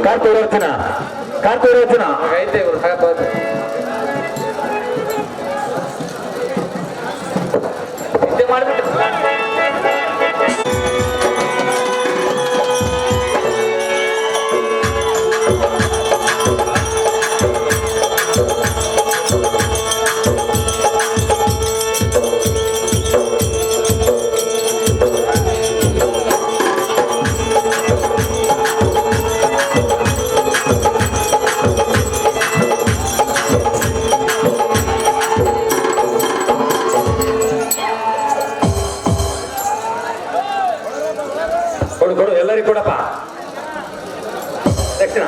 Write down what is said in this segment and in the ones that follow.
ಕಾತುರಚನ corporation ಐತೆ ಇವರು ಸಾಕಬಹುದು ಮಾಡಿಬಿಟ್ಟು ಕೊಡು ಎಲ್ಲರಿಗೂ ಕೊಡಪ್ಪ ದಕ್ಷಿಣ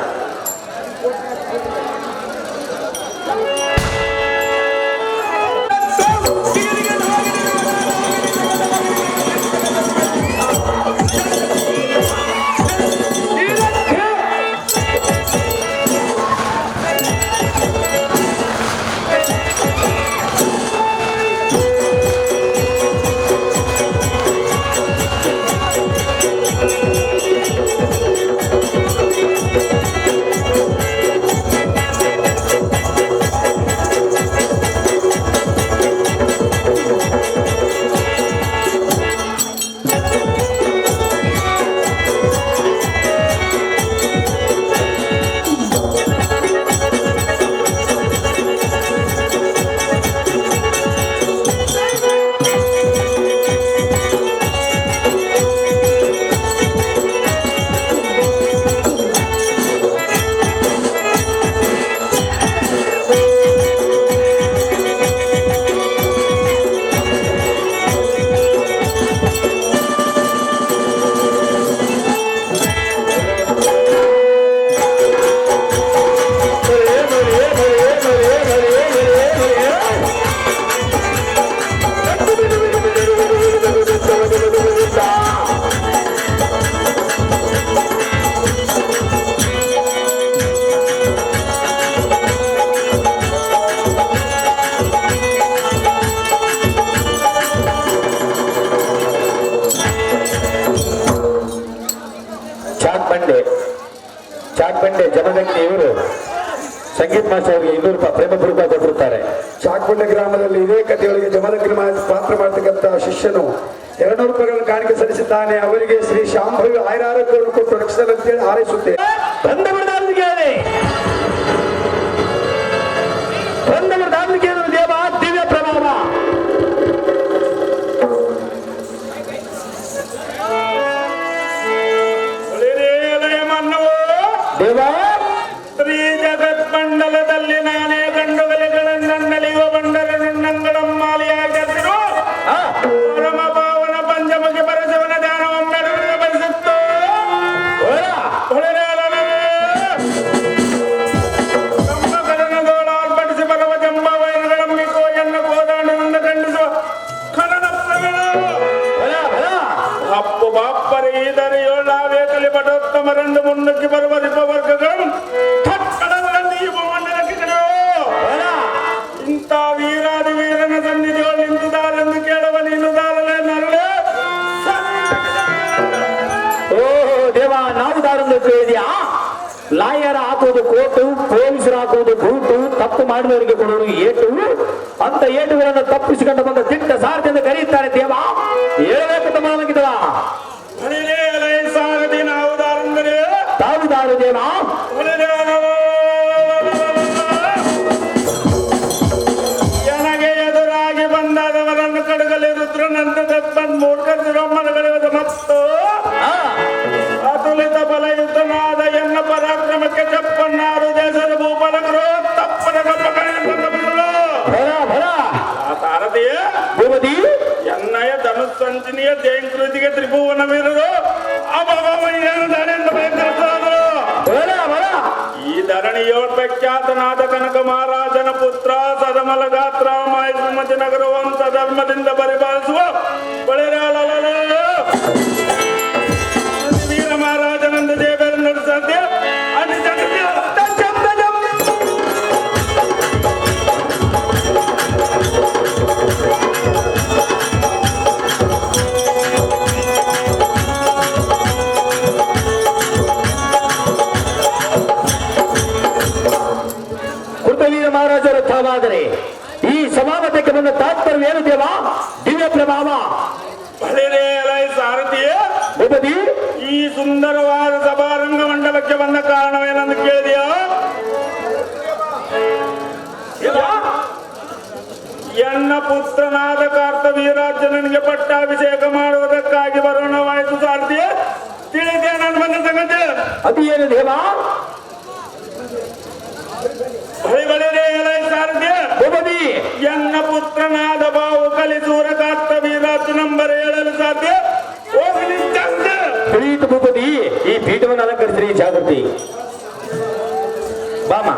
ಚಾಟ್ ಬಂಡೆ ಜನದಕ್ಕೆ ಇವರು ಸಂಗೀತ ಮಾಸ್ಟರ್ ಅವರಿಗೆ 200 ರೂಪಾಯಿ ಪ್ರೇಮಪೂರ್ವಕ ಕೊಟ್ಟಿರುತ್ತಾರೆ. ಚಾಕ್ಬಂಡೆ ಗ್ರಾಮದಲ್ಲಿ ಇದೇ ಕಥೆಯೊಳಗೆ ಜಮದಗ್ನಿ ಪಾತ್ರ ಮಾಡತಕ್ಕಂಥ ಶಿಷ್ಯನು 200 ರೂಪಾಯಿಗಳನ್ನು ಕಾಣಿಕೆ ಸಲ್ಲಿಸಿದ್ದಾನೆ. ಅವರಿಗೆ ಶ್ರೀ ಶಾಂಭವಿ ಆಯುರಾರೋಗ್ಯವನ್ನು ಕೊಟ್ಟು ರಕ್ಷಿಸಲಂತೇಳಿ ಹಾರೈಸುತ್ತೇವೆ. ದೇವ ದಿವ್ಯ ಪ್ರಭಾವ ದೇವ ಶ್ರೀ ಜಗತ್ ಮಂಡಲದಲ್ಲಿ ನಾನೇ ಗಂಡುಗಲೆಗಳನ್ನಲಿಯುವ ಬಂಡರನ್ನಂಗಳಮ್ಮಾಲಿಯಾಗ ಸೇರಿ ಏಳಾವೇಕಲಿ ಪಟೋತ್ತಮರೆಂದು ಮುನ್ನಕ್ಕೆ ಬರುವ ವರ್ಗಗಳು ಕಟ್ಟಡಗಳಲ್ಲಿ ಈ ಮಂಡಲಕ್ಕೆ ಇಂಥ ವೀರಾದಿ ವೀರನ ಸನ್ನಿಧಿಗಳು ನಿಂತುದಾರೆಂದು ಕೇಳುವ ನೀನು ದಾರಲೆ ನರಳೆ. ಓ ದೇವ, ನಾವು ದಾರಂದು ಕೇಳಿದ್ಯಾ? ಲಾಯರ್ ಹಾಕುವುದು ಕೋಟು, ಪೊಲೀಸರು ಹಾಕುವುದು ಬೂಟು, ತಪ್ಪು ಮಾಡಿದವರಿಗೆ ಕೊಡುವುದು ಏಟು. ಅಂತ ಏಟುಗಳನ್ನು ತಪ್ಪಿಸಿಕೊಂಡು ಬಂದ ದಿಟ್ಟ ಸಾರಥಿಯಿಂದ ಕರೆಯುತ್ತಾರೆ ದೇವ. ಹೇಳಬೇಕು ತಮ್ಮಗಿದವ ಸಾರಥಿ ನಾವು ದಾರಂದರೆ ತಾವು ದಾರು ದೇವ. ನನಗೆ ಎದುರಾಗಿ ಬಂದಾದವರನ್ನು ಕಡಗಲಿ ರುದ್ರನಂತ ಮೂರ್ಖರೊಮ್ಮನಗಳಿವೆ ಮತ್ತು ಅತುಲಿತ ಬಲಯುತನಾದ ಎನ್ನ ಪರಾಕ್ರಮಕ್ಕೆ ಚಪ್ಪನ್ನಾರು ದೇಶದ ಭೂಪಲಕರು ತಪ್ಪದ ಸಾರಥಿಯೇ ಭೂಪತಿ ಎನ್ನಯ ಧನುಸ್ಸಂಚಿನಿಯ ಜಯಂಕೃತಿಗೆ ತ್ರಿಭುವನ ವೀರರು ಈ ಧರಣಿಯೋ ಪ್ರಖ್ಯಾತನಾದ ಕನಕ ಮಹಾರಾಜನ ಪುತ್ರ ಸದಮಲ ಗಾತ್ರ ಮಾಹಿತಿ ನಗರವಂತ ಧರ್ಮದಿಂದ ಪರಿಪಾಲಿಸುವ ವೀರ ಮಹಾರಾಜನಂದ ದೇವರು ನಡೆಸದೆ ಅತಿ ವೀರ ಮಹಾರಾಜರು ತಾವಾದರೆ ಈ ಸಮಾಗಮಕ್ಕೆ ಬಂದ ತಾತ್ಪರ್ಯ ಏನು ದೇವ? ದಿವ್ಯ ಪ್ರಭಾವ. ಸಾರಥಿಯೇ ಭೂಪತಿ, ಈ ಸುಂದರವಾದ ಸಭಾರಂಗ ಮಂಡಲಕ್ಕೆ ಬಂದ ಕಾರಣವೇನೆಂದು ಕೇಳಿದೆಯಾ? ಎನ್ನ ಪುತ್ರನಾದ ಕಾರ್ತವೀರಾಜನಿಗೆ ಪಟ್ಟಾಭಿಷೇಕ ಮಾಡುವುದಕ್ಕಾಗಿ ಬರೋಣವಾಯಿತು ಸಾರಥಿಯೇ. ತಿಳಿದೇ ನಾನು ಬಂದ ಸಂಗತಿ ಅದು ಏನು ದೇವ? ಭೂಪತಿ, ಎನ್ನ ಪುತ್ರನಾದ ಬಾವು ಕಲಿಸೂರ ಕಾರ್ತವೀರಾಜನಂಬರ ಹೇಳಲು ಸಾಧ್ಯ. ಹೋಗಲಿ ಚಂದ ತಿಳಿಯಿತು ಭೂಪತಿ. ಈ ಪೀಠವನ್ನು ಅಲಂಕರಿಸಿರಿ ಜಾಗೃತಿ. ಬಾಮ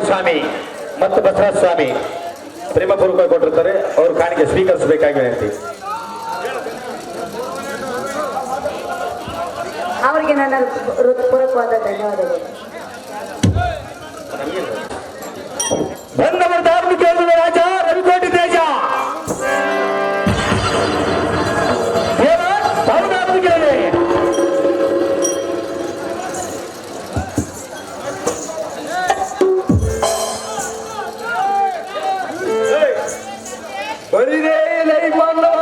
ಸ್ವಾಮಿ ಮತ್ತು ಬಸವರಾಜ ಸ್ವಾಮಿ ಪ್ರೇಮಪೂರ್ವಕ ಕೊಟ್ಟಿರ್ತಾರೆ, ಅವ್ರ ಕಾಣಿಕೆ ಸ್ವೀಕರಿಸಬೇಕಾಗಿ ಹೇಳ್ತೀವಿ. ಅವರಿಗೆ ನನ್ನ ಹೃತ್ಪೂರ್ವಕವಾದ ಧನ್ಯವಾದಗಳು. ಬಂದವರ ಧಾರ್ಮಿಕ ರಾಜ ರವಿಕೋಟಿ ತೇಜ ಬರಿದೇ ಲೈ ಬಂದವ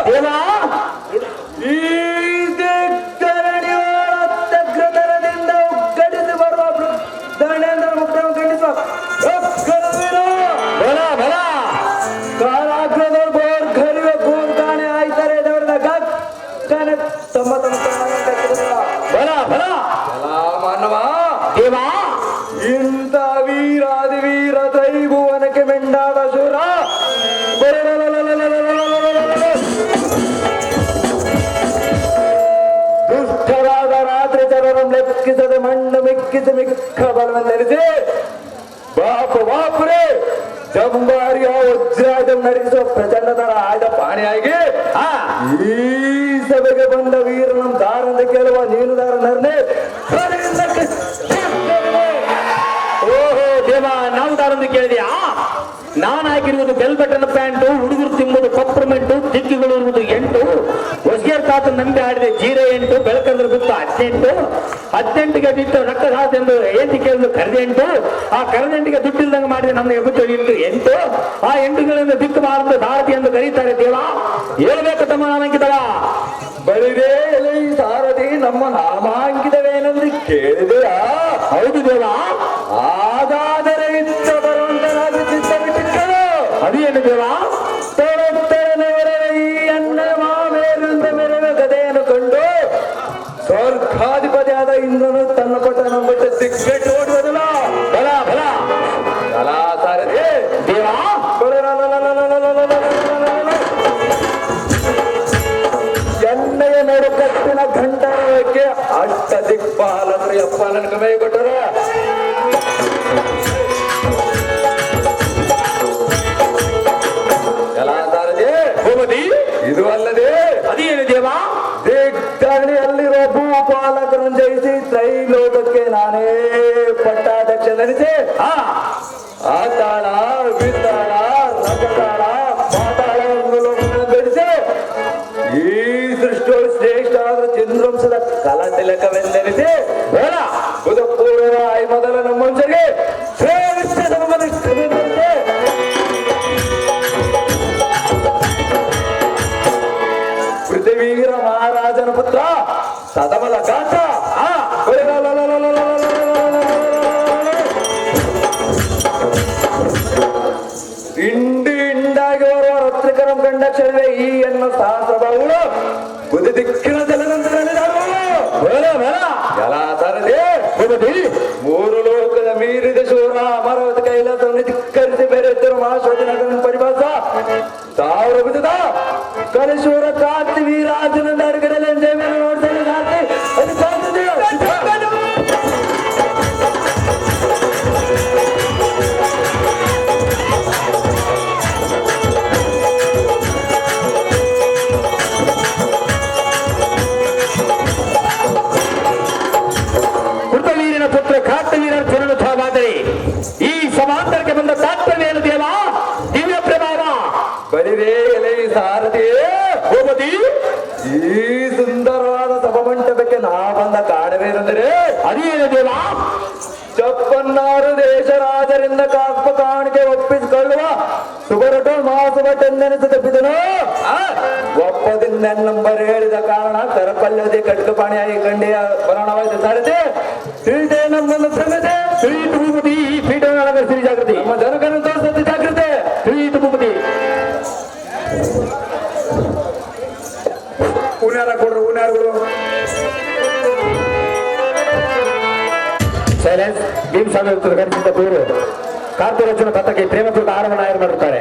ದೇವಾ ಈ ದಿಗ್ಗರದಿಂದ ಉಗ್ಗಡಿಸಿ ಬರುವ ಧನೇಂದ್ರ ಮುಕ್ತಮ ಖಂಡಿಸುವ ಬಲ ಬಲ ಕಾಲಾಗ್ರದವ್ರು ಬೋರ್ ಖರೀವೆ ಗೋರ್ ಕಾಣೆ ಆಯ್ತಾರೆ ದವರದ ಗಕ್ಕನೆ ತಮ್ಮ ಬಲ ಬಲ ಮಾನವ ದೇವಾ ಇಂಥ ವೀರಾದಿ ವೀರ ತ್ರೈಭುವನಕ್ಕೆ ಮೆಂಡಾದ ಶೂರ ದುಷ್ಟರಾದ ರಾತ್ರಿ ಜನರನ್ನು ಲೆಕ್ಕಿಸದೆ ಮಣ್ಣು ಮಿಕ್ಕಿಸಿ ಮಿಕ್ಕ ಬಲವನ್ನೆರಿಸಿ ಬಾಪುರೇ ಜಂಬಾರಿಯ ವಜ್ರಾಜ ನಡೆಸುವ ಪ್ರಚಂಡತರ ಆದ ಪಾಣಿಯಾಗಿ ಈ ಸಭೆಗೆ ಬಂದ ವೀರನ ದಾರಂದ ಕೇಳುವ ನೀನು ದಾರನರ್ನೇ ಓಹೋ ದೇವ, ನಾವು ದಾರಂದು ಕೇಳಿದ್ಯಾ? ನಾನು ಹಾಕಿರುವುದು ಬೆಲ್ ಬಟನ್ ಪ್ಯಾಂಟು, ಹುಡುಗರು ತಿಂಬುದು ಪಪ್ರಮೆಂಟು, ದಿಕ್ಕಿಗಳು ಇರುವುದು 8, ಹೊಸಗೇರ್ ತಾತ ನಂಬಿ ಆಡಿದೆ 08, ಬೆಳಕಂದ್ರ ಗುತ್ತ 18ಗೆ ಬಿಟ್ಟು ರಕ್ತದಾತ ಎಂದು ಏತಿ ಕೇಳಿದ್ರು ಕರೆದೆಂಟು, ಆ ಕರೆದೆಂಟಿಗೆ ದುಡ್ಡಿಲ್ದಂಗೆ ಮಾಡಿದೆ ನಮಗೆ ಬಿಟ್ಟು 8, ಆ 8ಗಳಿಂದ ದಿಕ್ಕು ಮಾರದ ದಾರತಿ ಎಂದು ಕರೀತಾರೆ. ದೇವ ಹೇಳ್ಬೇಕು ತಮ್ಮ ನಾಮಾಂಕಿತವ. ಬರಿದೇ ಎಲೈ ಸಾರಥಿ ನಮ್ಮ ನಾಮಾಂಕಿತವೇನೆಂದು ಕೇಳಿದೆಯಾ? ಹೌದು ದೇವ. ಹಾಗಾದರೆ ಇತ್ತ ಬರುವಂತನಾಗುತ್ತಿದ್ದ ಬಿಟ್ಟಿಕ್ಕಳು ಅದೇನು ದೇವ? ಈ ಅನ್ನ ಮಾಮೇರಿಂದ ಮೆರವೆ ಗದೆಯನ್ನು ಕಂಡು ಸ್ವರ್ಗಾಧಿಪತಿಯಾದ ಇಂದ್ರನು ತನ್ನ ಪಟ್ಟಣ ಬಿಟ್ಟು ದಿಗ್ಗಟ್ಟು ಓಡುವುದಿಲ್ಲ. ಬಲ ಬಲ ಕಲಾ ಸಾರಥಿ ದೇವ. ಎಣ್ಣೆಯ ನಡುಕಟ್ಟಿನ ಘಂಟಕ್ಕೆ ಅಷ್ಟ ದಿಕ್ಪಾಲಕರು ಯಪ್ಪ ನನಗೆ ಮೈ ಕೊಟ್ಟರು. ಕಲಾ ಸಾರಥಿ ಭೂಮತಿ ಇದು ಅಲ್ಲದೆ ಅದೇನು ದೇವ? ದಿಗ್ಧರಣಿಯಲ್ಲಿರುವ ಭೂಪಾಲಕರನ್ನು ಜಯಿಸಿ ತ್ರೈಲೋಕಕ್ಕೆ ನಾನೇ ಪಟ್ಟಾಧ್ಯಕ್ಷ ಧರಿಸಿ ಆತಾಳ ವಿತ್ತಾಳ ರಜತಾಳ ಪಾತಾಳ ಧರಿಸಿ ಈ ಸೃಷ್ಟಿಯು ಶ್ರೇಷ್ಠವಾದ ಚಂದ್ರಂಶದ ಕಲಾ ತಿಲಕವೆಂದೆನಿಸಿ ಬೇಡ ಬುಧಪೂರ್ವ ಈ ಮೊದಲ ನಮ್ಮ ಮನುಷ್ಯರಿಗೆ ಶ್ರೇಷ್ಠ ಸಮನಿಷ್ಠವೆಂದಂತೆ ಪೃಥ್ವೀರ ಮಹಾರಾಜನ ಪುತ್ರ ಸದಮಲ ಗಾತ ಇಂಡಾಗಿ ಬರುವ ರತ್ರಿಕರಂ ಕಂಡ ಕ್ಷಣವೇ ಈ ಎನ್ನ ಸಹಸ್ರಭಾವಗಳು ಬುದ್ಧಿ ದಿಕ್ಕಿನ ಮೂರು ಲೋಕದ ಮೀರಿದ ಶೂರ ಅಮರಾವತಿ ಕೈಲಾಸವನ್ನು ಧಿಕ್ಕರಿಸಿ ಬೇರೆ ಮಹಾಶ್ವತಿ ನಗರ ಪರಿಭಾಷ ಸಾವಿರ ಬಿದ್ದದ ಕಲಿಶೂರ ಕಾಂತಿ ವೀರಾಜನ ಅಡುಗಡಲೆ ನೋಡ್ತೇನೆ ಕಾಂತಿ ಅದು ಕಾಂತಿ ಕೃತವೀರನ ಪುತ್ರ ಕಾರ್ತವೀರನ ಪುನರುದ್ಧಾರವಾದರೆ ಈ ಸಮಾಂತರಕ್ಕೆ ಬಂದ ತಾತ್ಪರ್ಯ ಏನು ದೇವ? ದಿವ್ಯ ಪ್ರಭಾವ. ಬರಿದೇ ಎಲೆ ಸಾರಥಿಯೇ ಭೂಮತಿ, ಈ ಸುಂದರವಾದ ಸಭಾಮಂಟಪಕ್ಕೆ ನಾ ಬಂದ ಕಾರಣವೇನೆಂದರೆ ಅದೇನು ದೇವ? ಚಪ್ಪನ್ನಾರು ದೇಶ ರಾಜರಿಂದ ಕಾಪ ಕಾಣಿಕೆ ಒಪ್ಪಿಸಿಕೊಳ್ಳುವ ಸುಬರಟ ಮಾಸುಬಟ್ಟೆಂದೆನಿಸ ತಪ್ಪಿದನು. ಒಪ್ಪದಿಂದ ನಂಬರ್ ಹೇಳಿದ ಕಾರಣ ಕರಪಲ್ಯದೆ ಕಟ್ಕಪಾಣಿಯಾಗಿ ಗಂಡೆಯ ಬರೋಣವಾದ ಸಾರಥಿ ತಿಳಿದೆ ನಮ್ಮನ್ನು ಸಂಗತಿ ತಿಳಿಯಿತು ಭೂಮತಿ, ಈ ಪೀಠ ಶ್ರೀ ಜಾಗೃತಿ ನಮ್ಮ ಜನಕನ್ನು ತೋರಿಸತಿ ಜಾಗೃತಿ ತಿಳಿಯಿತು ಭೂಮತಿ. ಉನಾರ ಕೊಡ್ರು ಉನಾರ್ಗಳು ಸೈಲೆನ್ಸ್. ಭೀಮಸಾಗರ ಗಡಿಸಿದ್ದ ದೂರು ಕಾರ್ಪೊರೇಷನ್ ಕಥಕ್ಕೆ ಪ್ರೇಮಪೂರ್ಣ ಆರೋಪಣ ಮಾಡಿರುತ್ತಾರೆ.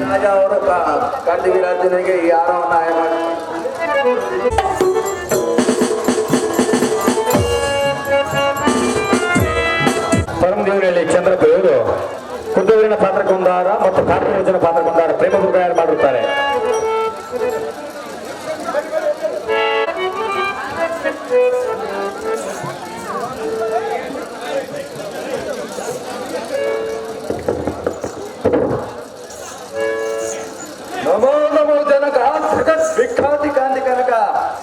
ರಾಜ ಅವರು ಕಾಂತಿವೀರಾಜನಿಗೆ ಈ ಆರೋಪಣ ಮಾಡಿ ಪರಮದೇವರಲ್ಲಿ ಚಂದ್ರಪ್ಪ ಇವರು ಖುದ್ದು ದೇವರಿನ ಪಾತ್ರಕೊಂದಾರ ಮತ್ತು ಕಾರ್ಯಯೋಜನ ಪಾತ್ರಕೊಂದಾರ ಪ್ರೇಮ ಗುರುಗಾಯರು ಮಾಡಿರುತ್ತಾರೆ. ನಮೋ ನಮೋ ಜನಕ ಜಗತ್ ವಿಖ್ಯಾತಿ ಕಾಂತಿ ಕನಕ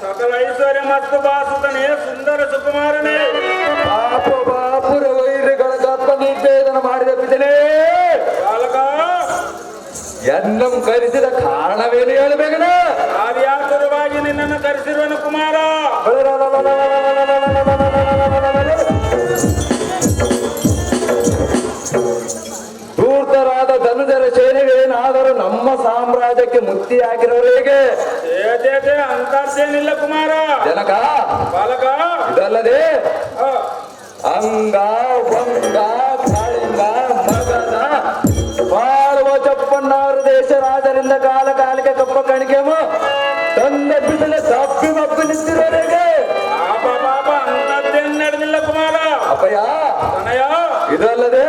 ಸಕಲ ಐಶ್ವರ್ಯ ಮತ್ತು ಬಾಸುತನೇ ಸುಂದರ ಸುಕುಮಾರನೇ ಪಾಪ ಬಾಪುರ ವೈರಿಗಳ ತತ್ವ ನಿರ್ವೇದನ ಮಾಡಿದ ಬಿದ್ದನೆ ಬಾಲಕ ಎನ್ನಂ ಕರೆಸಿದ ಕಾರಣವೇನು ಹೇಳಬೇಕನ ಕಾರ್ಯಾತುರವಾಗಿ ನಿನ್ನನ್ನು ಕರೆಸಿರುವನು ಕುಮಾರ. ಧೂರ್ತರಾದ ಧನುಜರ ಸೇನೆಗಳೇನಾದರೂ ನಮ್ಮ ಸಾಮ್ರಾಜ್ಯಕ್ಕೆ ಮುಕ್ತಿ ಹಾಕಿರೋರು ಹೇಗೆ ಅಂತೇನಿಲ್ಲ ಕುಮಾರ. ಜನಕ ಬಾಲಕ ಇದಲ್ಲದೆ ಆ, ಅಂಗ ಭಂಗ ಕಾಳಿಂಗ ಮಗದ ಬಾಳುವ ಚಪ್ಪಣ್ಣಾರು ದೇಶ ರಾಜರಿಂದ ಕಾಲ ಕಾಲಿಗೆ ಕಪ್ಪ ಕಣಿಕೆಮು ತಂದ ಬಿಡಲೆ ತಪ್ಪಿ ಮಪ್ಪಿ ನಿಂತಿರೋರಿಗೆ ಪಾಪ ಪಾಪ ಅಂತದ್ದೇನು ನಡೆದಿಲ್ಲ ಕುಮಾರ. ಅಪ್ಪಯ್ಯ ತನಯ ಇದಲ್ಲದೆ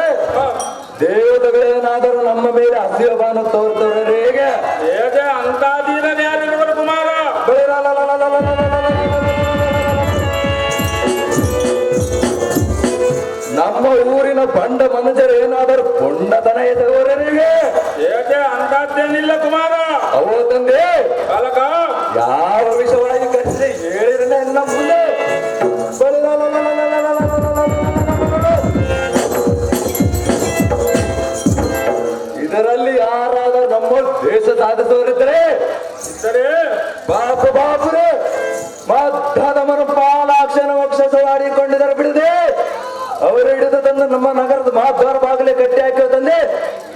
ದೇವತೆಗಳೇನಾದರೂ ನಮ್ಮ ಮೇಲೆ ಅಸ್ಯಭಾನ ತೋರ್ತವ್ರೆ ಹೇಗೆ ಅಂತ ಧೀರನೇ ಯಾರಿರುವರು ಕುಮಾರ. ನಮ್ಮ ಊರಿನ ಬಂಡ ಮನುಜರು ಏನಾದರೂ ಪುಂಡತನ ಎದವರಿಗೆ ಅಂತದ್ದೇನಿಲ್ಲ ಕುಮಾರ. ಅವೋ ತಂದೆ ಬಾಲಕ ಯಾವ ವಿಷಯವಾಗಿ ಕಟ್ಟಿಸಿ ಹೇಳಿರನ ನಮ್ಮ ಮುಂದೆ ಇದರಲ್ಲಿ ಯಾರಾದರೂ ನಮ್ಮ ದೇಶ ಸಾಧಿಸೋರಿದ್ರೆ ಸರಿ ಬಾಪು ಬಾಪುರೆ ಮಧ್ಯದಮನ ಪಾಲಾಕ್ಷನ ವಕ್ಷಸವಾಡಿಕೊಂಡಿದ್ದಾರೆ ಬಿಡದೆ ಅವರು ಹಿಡಿದು ತಂದು ನಮ್ಮ ನಗರದ ಮಹಾದ್ವಾರ ಬಾಗಿಲೆ ಕಟ್ಟಿ ಹಾಕಿ ತಂದೆ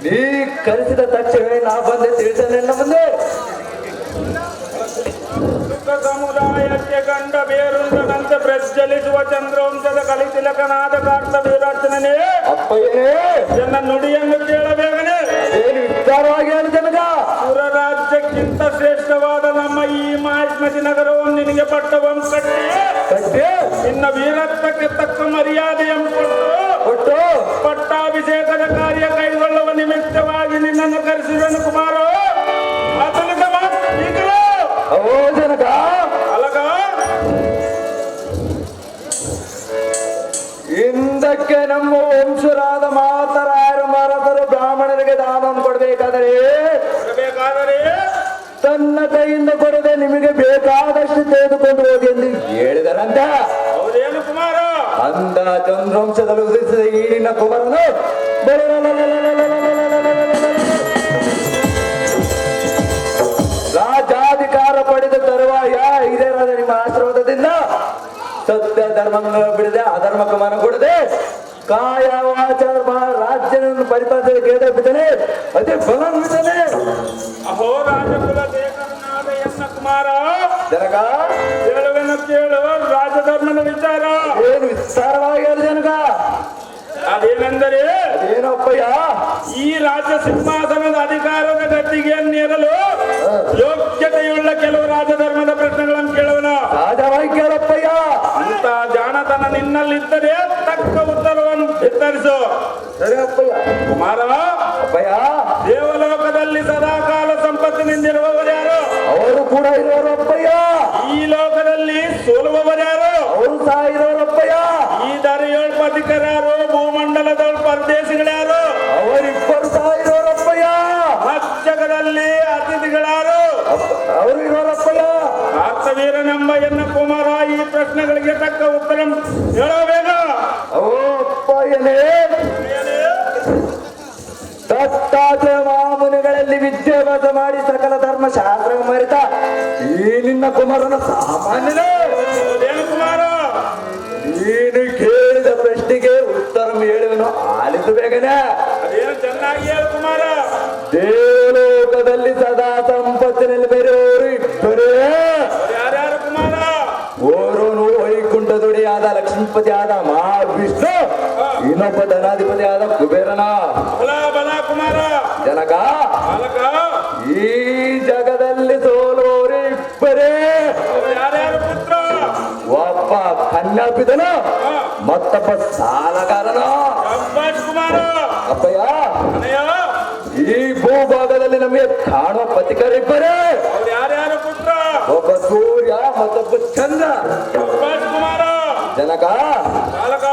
ನೀ ಕರೆಸಿದ ತಕ್ಷಣವೇ ನಾ ಬಂದೆ ತಿಳಿಸನೆ ಮುಂದೆ ದುಃಖ ಸಮುದಾಯಕ್ಕೆ ಕಂಡ ಬೇರುಂಡನಂತೆ ಪ್ರಜ್ವಲಿಸುವ ಚಂದ್ರವಂಶದ ಕಲಿತಿಲಕನಾದ ಕಾರ್ತವೀರಾರ್ಚನೇ ಅಪ್ಪಯ್ಯನೇ ಎನ್ನ ನುಡಿಯನ್ನು ಕೇಳಬೇಕನೆ. ಏನು ವಿಸ್ತಾರವಾಗಿ ಹೇಳಿ ಜನಗ ಪುರ ರಾಜ್ಯಕ್ಕಿಂತ ಶ್ರೇಷ್ಠವಾದ ನಮ್ಮ ಈ ಮಾಹಿಷ್ಮತಿ ನಗರವನ್ನು ನಿನಗೆ ಪಟ್ಟವನ್ನು ಕಟ್ಟಿ ನಿನ್ನ ವೀರತ್ವಕ್ಕೆ ತಕ್ಕ ಮರ್ಯಾದೆಯನ್ನು ಕೊಟ್ಟು ಪಟ್ಟಾಭಿಷೇಕದ ಕಾರ್ಯ ಕೈಗೊಳ್ಳುವ ನಿಮಿತ್ತವಾಗಿ ನಿನ್ನನ್ನು ಕರೆಸಿದನು ಕುಮಾರ. ಆತನಿಗೆ ಈಗಲೂ ಅವೋ ಜನಕ ಅಲಗ ಹಿಂದಕ್ಕೆ ನಮ್ಮ ವಂಶರಾದ ಮಾತರಾಯರು ಮರದರು ಬ್ರಾಹ್ಮಣರಿಗೆ ದಾನವನ್ನು ಕೊಡಬೇಕಾದರೆ ಕೊಡಬೇಕಾದರೆ ತನ್ನ ಕೈಯಿಂದ ಕೊಡದೆ ನಿಮಗೆ ಬೇಕಾದಷ್ಟು ತೆಗೆದುಕೊಂಡು ಹೋಗಿ ಎಂದು ಹೇಳಿದರಂತ. ಹೌದೇನು ಕುಮಾರ. ಅಂದ ಚಂದ್ರವಂಶದಲ್ಲಿ ಉದಿಸಿದ ಈಡಿನ ಕುಮಾರನು ರಾಜಾಧಿಕಾರ ಪಡೆದ ತರುವಾಯ ಹಿರಿಯರಾದ ನಿಮ್ಮ ಆಶೀರ್ವಾದದಿಂದ ಸತ್ಯ ಧರ್ಮಗಳನ್ನು ಬಿಡದೆ ಅಧರ್ಮಕ್ಕೆ ಮನ ಕೊಡದೆ ಕಾಯ ವಾಚಾರ ರಾಜ್ಯವನ್ನು ಪರಿಪಾಲಿಸಲು ಕೇಳ ಬಿದ್ದಾನೆ ಅದೇ ಬಲಾನ್ವಿತಾನೆ. ಅಹೋ ರಾಜಕುಲ ದೇಶನಾದ ಎನ್ನ ಕುಮಾರ ಜನಕ ಹೇಳುವೆನು ಕೇಳು. ರಾಜಧರ್ಮದ ವಿಚಾರ ಏನು ವಿಸ್ತಾರವಾಗಿ ಹೇಳಿ ಜನಕ ಅದೇನೆಂದರೆ ಅದೇನಪ್ಪಯ್ಯ ಈ ರಾಜ್ಯ ಸಿಂಹಾಸನದ ಅಧಿಕಾರದ ಗದ್ದಿಗೆಯನ್ನೇರಲು ಯೋಗ್ಯತೆಯುಳ್ಳ ಕೆಲವು ರಾಜಧರ್ಮದ ಪ್ರಶ್ನೆಗಳನ್ನು ಕೇಳುವನ. ರಾಜವಾಗಿ ಕೇಳಪ್ಪಯ್ಯ. ಅಂತ ಜಾಣತನ ನಿನ್ನಲ್ಲಿದ್ದರೆ ತಕ್ಕ ಉತ್ತರವನ್ನು ನಿರ್ಧರಿಸು. ಸರಿ ಅಪ್ಪಯ್ಯ. ಕುಮಾರ ಅಪ್ಪಯ್ಯ ದೇವಲೋಕದಲ್ಲಿ ಸದಾಕಾಲ ಸಂಪತ್ತಿನಿಂದಿರುವವರ್ಯಾರು? ಅವರು ಕೂಡ ಇರೋರು ಅಪ್ಪಯ್ಯ. ಈ ಲೋಕದಲ್ಲಿ ಸೋಲುವವರ್ಯಾರು? ಅವರು ಸಹ ಇರೋರಪ್ಪಯ್ಯ. ಈ ದರಿಯೋಳ್ಪಧಿಕರ್ಯಾರು? ಭೂಮಂಡಲದ ಪರದೇಶಿಗಳ್ಯಾರು? ಅವರಿಬ್ಬರು ಸಹ ಇರೋರಪ್ಪಯ್ಯ. ಮಧ್ಯದಲ್ಲಿ ಅತಿಥಿಗಳಾರು? ಅವರು ಇರೋರಪ್ಪಯ್ಯ. ಕಾರ್ತವೀರನೆಂಬ ಎನ್ನ ಕುಮಾರ ಈ ಪ್ರಶ್ನೆಗಳಿಗೆ ತಕ್ಕ ಉತ್ತರ ಹೇಳಬೇಕ. ಓ ಅಪ್ಪಯ್ಯನೇ ದತ್ತಾತ್ರೇಯ ಮಹಾಮುನಿಗಳಲ್ಲಿ ವಿದ್ಯಾಭ್ಯಾಸ ಮಾಡಿ ಸಕಲ ಧರ್ಮ ಶಾಸ್ತ್ರ ಮರಿತ ಈ ನಿನ್ನ ಕುಮಾರನ ಸಾಮಾನ್ಯನೇ. ಏನು ಕುಮಾರ ನೀನು ಕೇಳಿದ ಪ್ರಶ್ನೆಗೆ ಉತ್ತರ ಹೇಳುವನು ಆಲಿಸು ಬೇಗನೆ. ಅದೇನು ಚೆನ್ನಾಗಿ ಹೇಳು ಕುಮಾರ. ದೇವಲೋಕದಲ್ಲಿ ಸದಾ ಸಂಪತ್ತಿನಲ್ಲಿ ಬೇರೆಯವರು ಇಬ್ಬರೇ. ಯಾರ್ಯಾರು ಕುಮಾರ? ಓರೋನು ವೈಕುಂಠ ದುಡಿಯಾದ ಲಕ್ಷ್ಮೀಪತಿ ಆದ ಮಹಾವಿಷ್ಣು, ಇನ್ನೊಬ್ಬ ಧನಾಧಿಪತಿ ಆದ ಕುಬೇರನ. ಬಲ ಬಲ ಕುಮಾರ. ಜನಕ ಬಾಲಕ ಈ ಜಗದಲ್ಲಿ ಸೋಲುವವರು ಇಬ್ಬರೇ. ಯಾರ್ಯಾರು ಪುತ್ರ? ಒಬ್ಬ ಕನ್ಯಾಪಿತನು, ಮತ್ತೊಬ್ಬ ಸಾಲಗಾರನು. ಅಬ್ಬಾಜ್ ಕುಮಾರ. ಅಪ್ಪಯ್ಯ ಅನಯ್ಯ ರಥಿಕರಿಬ್ಬರೇ. ಅವ್ರು ಯಾರ್ಯಾರು ಪುತ್ರ? ಒಬ್ಬ ಸೂರ್ಯ ಮತ್ತೊಬ್ಬ ಚಂದ್ರ. ಕುಮಾರ, ಜನಕ, ಬಾಲಕ,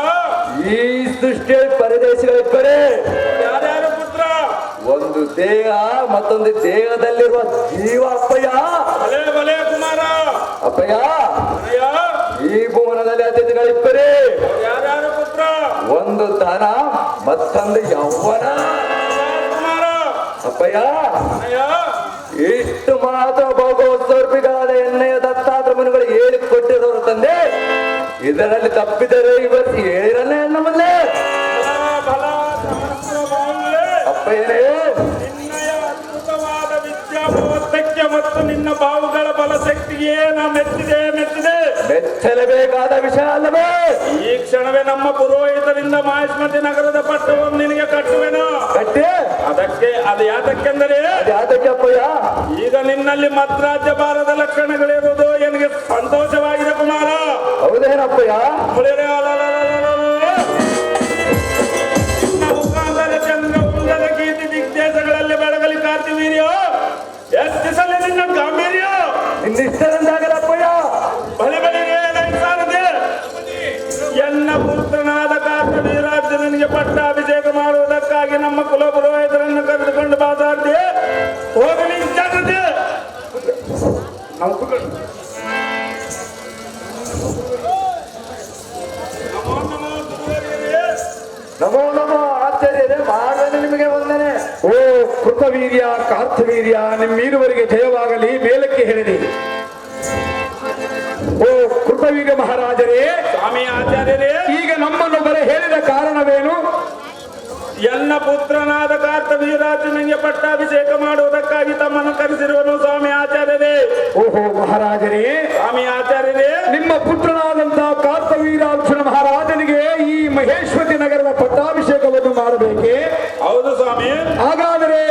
ಈ ಸೃಷ್ಟಿಯ ಪರದೇಶಗಳಿಬ್ಬರೇ. ಯಾರ್ಯಾರು ಪುತ್ರ? ಒಂದು ದೇಹ ಮತ್ತೊಂದು ದೇಹದಲ್ಲಿರುವ ಜೀವ ಅಪ್ಪಯ್ಯ. ಬಲೆ ಬಲೆ ಕುಮಾರ. ಅಪ್ಪಯ್ಯ, ಅಯ್ಯ, ಈ ಭುವನದಲ್ಲಿ ಅತಿಥಿಗಳಿಬ್ಬರೇ. ಯಾರ್ಯಾರು ಪುತ್ರ? ಒಂದು ಧನ ಮತ್ತೊಂದು ಯೌವನ. ಕುಮಾರ, ಅಪ್ಪಯ್ಯ, ಅಯ್ಯ, ಇಷ್ಟು ಮಾತ್ರ ಭೋಗೋತ್ಸರ್ಪಿಗಳಾದ ಎಣ್ಣೆಯ ದತ್ತಾತ್ರ ಮುನಿಗಳು ಹೇಳಿಕೊಟ್ಟಿರೋರು ತಂದೆ. ಇದರಲ್ಲಿ ತಪ್ಪಿದರೆ ಇವತ್ತು ಹೇಳಿರಲ್ಲ ನಮ್ಮಲ್ಲೇ. ಬಲ ಸಹಸ್ರ ಬಾಹುವೆ, ಅಪ್ಪಯ್ಯನೇ, ನಿನ್ನಯ ಅದ್ಭುತವಾದ ವಿದ್ಯಾಭವತ್ತಕ್ಕೆ ಮತ್ತು ನಿನ್ನ ಬಾವುಗಳ ಬಲಶಕ್ತಿಗೆ ನಾ ಮೆಚ್ಚಿದೆ. ಮೆಚ್ಚಲೇಬೇಕಾದ ವಿಷಯ ಅಲ್ಲವೇ? ಈ ಕ್ಷಣವೇ ನಮ್ಮ ಪುರೋಹಿತರಿಂದ ಮಾಹಿಷ್ಮತಿ ನಗರದ ಪಟ್ಟವನ್ನು ನಿನಗೆ ಕಟ್ಟುವೆನು. ಕಟ್ಟಿ ಅದಕ್ಕೆ ಅದು ಯಾತಕ್ಕೆಂದರೆ ಯಾತಕ್ಕೆ ಅಪ್ಪಯ್ಯ? ಈಗ ನಿನ್ನಲ್ಲಿ ಮದ್ರಾಜ್ಯ ಭಾರದ ಲಕ್ಷಣಗಳಿರುವುದು ನನಗೆ ಸಂತೋಷವಾಗಿದೆ ಕುಮಾರ. ಹೌದೇನಪ್ಪಯ್ಯ? ಮುಖಾಂತರ ಚಂದ್ರ ಉಂಗದ ಕೀರ್ತಿ ದಿಗ್ದೇಶಗಳಲ್ಲಿ ಬೆಳಗಲಿ ಕಾರ್ತಿವೀರ್ಯ ಎತ್ತಿಸಲಿ ನಿನ್ನ ಗಾಂಭೀರ್ಯ. ಇನ್ನಿಷ್ಟರಂದಾಗಲಪ್ಪಯ್ಯ. ಬಳಿ ಬಳಿಗೆ ಸಾರದೆ ಎನ್ನ ಪುತ್ರನಾದ ಕಾರ್ತಿವೀರಾರ್ಜುನನಿಗೆ ಪಟ್ಟಾಭಿಷೇಕ ಮಾಡುವುದಕ್ಕಾಗಿ ನಮ್ಮ ಕುಲ ಪುರೋಹಿತರನ್ನು ಕರೆದುಕೊಂಡು ಬಾಸಾರ್ದೆ ಹೋಗಲಿ ಜಾಗ್ರತೆ. ನಮೋ ನಮೋ ಆಚಾರ್ಯರೇ, ಮಾಡುವುದು ನಿಮಗೆ ವಂದನೆ. ಓ ಕೃತವೀರ್ಯ, ಕಾರ್ತವೀರ್ಯ, ನಿಮ್ಮೀರುವರಿಗೆ ಜಯವಾಗಲಿ. ಮೇಲಕ್ಕೆ ಹೇಳಿರಿ. ಓ ಕೃತವೀರ್ಯ ಮಹಾರಾಜರೇ, ಸ್ವಾಮಿ ಆಚಾರ್ಯರೇ, ಈಗ ನಮ್ಮನ್ನು ಬರೆ ಹೇಳಿದ ಕಾರಣವೇನು? ಎನ್ನ ಪುತ್ರನಾದ ಕಾರ್ತವೀರಾರ್ಜುನನಿಗೆ ಪಟ್ಟಾಭಿಷೇಕ ಮಾಡುವುದಕ್ಕಾಗಿ ತಮ್ಮನ್ನು ಕರೆಸಿರುವನು ಸ್ವಾಮಿ ಆಚಾರ್ಯರೇ. ಓಹೋ ಮಹಾರಾಜರೇ, ಸ್ವಾಮಿ ಆಚಾರ್ಯರೇ, ನಿಮ್ಮ ಪುತ್ರನಾದಂತಹ ಕಾರ್ತವೀರಾರ್ಜುನ ಮಹಾರಾಜನಿಗೆ ಈ ಮಹೇಶ್ವತಿ ನಗರದ ಪಟ್ಟಾಭಿಷೇಕವನ್ನು ಮಾಡಬೇಕೆ? ಹೌದು ಸ್ವಾಮಿ. ಹಾಗಾದರೆ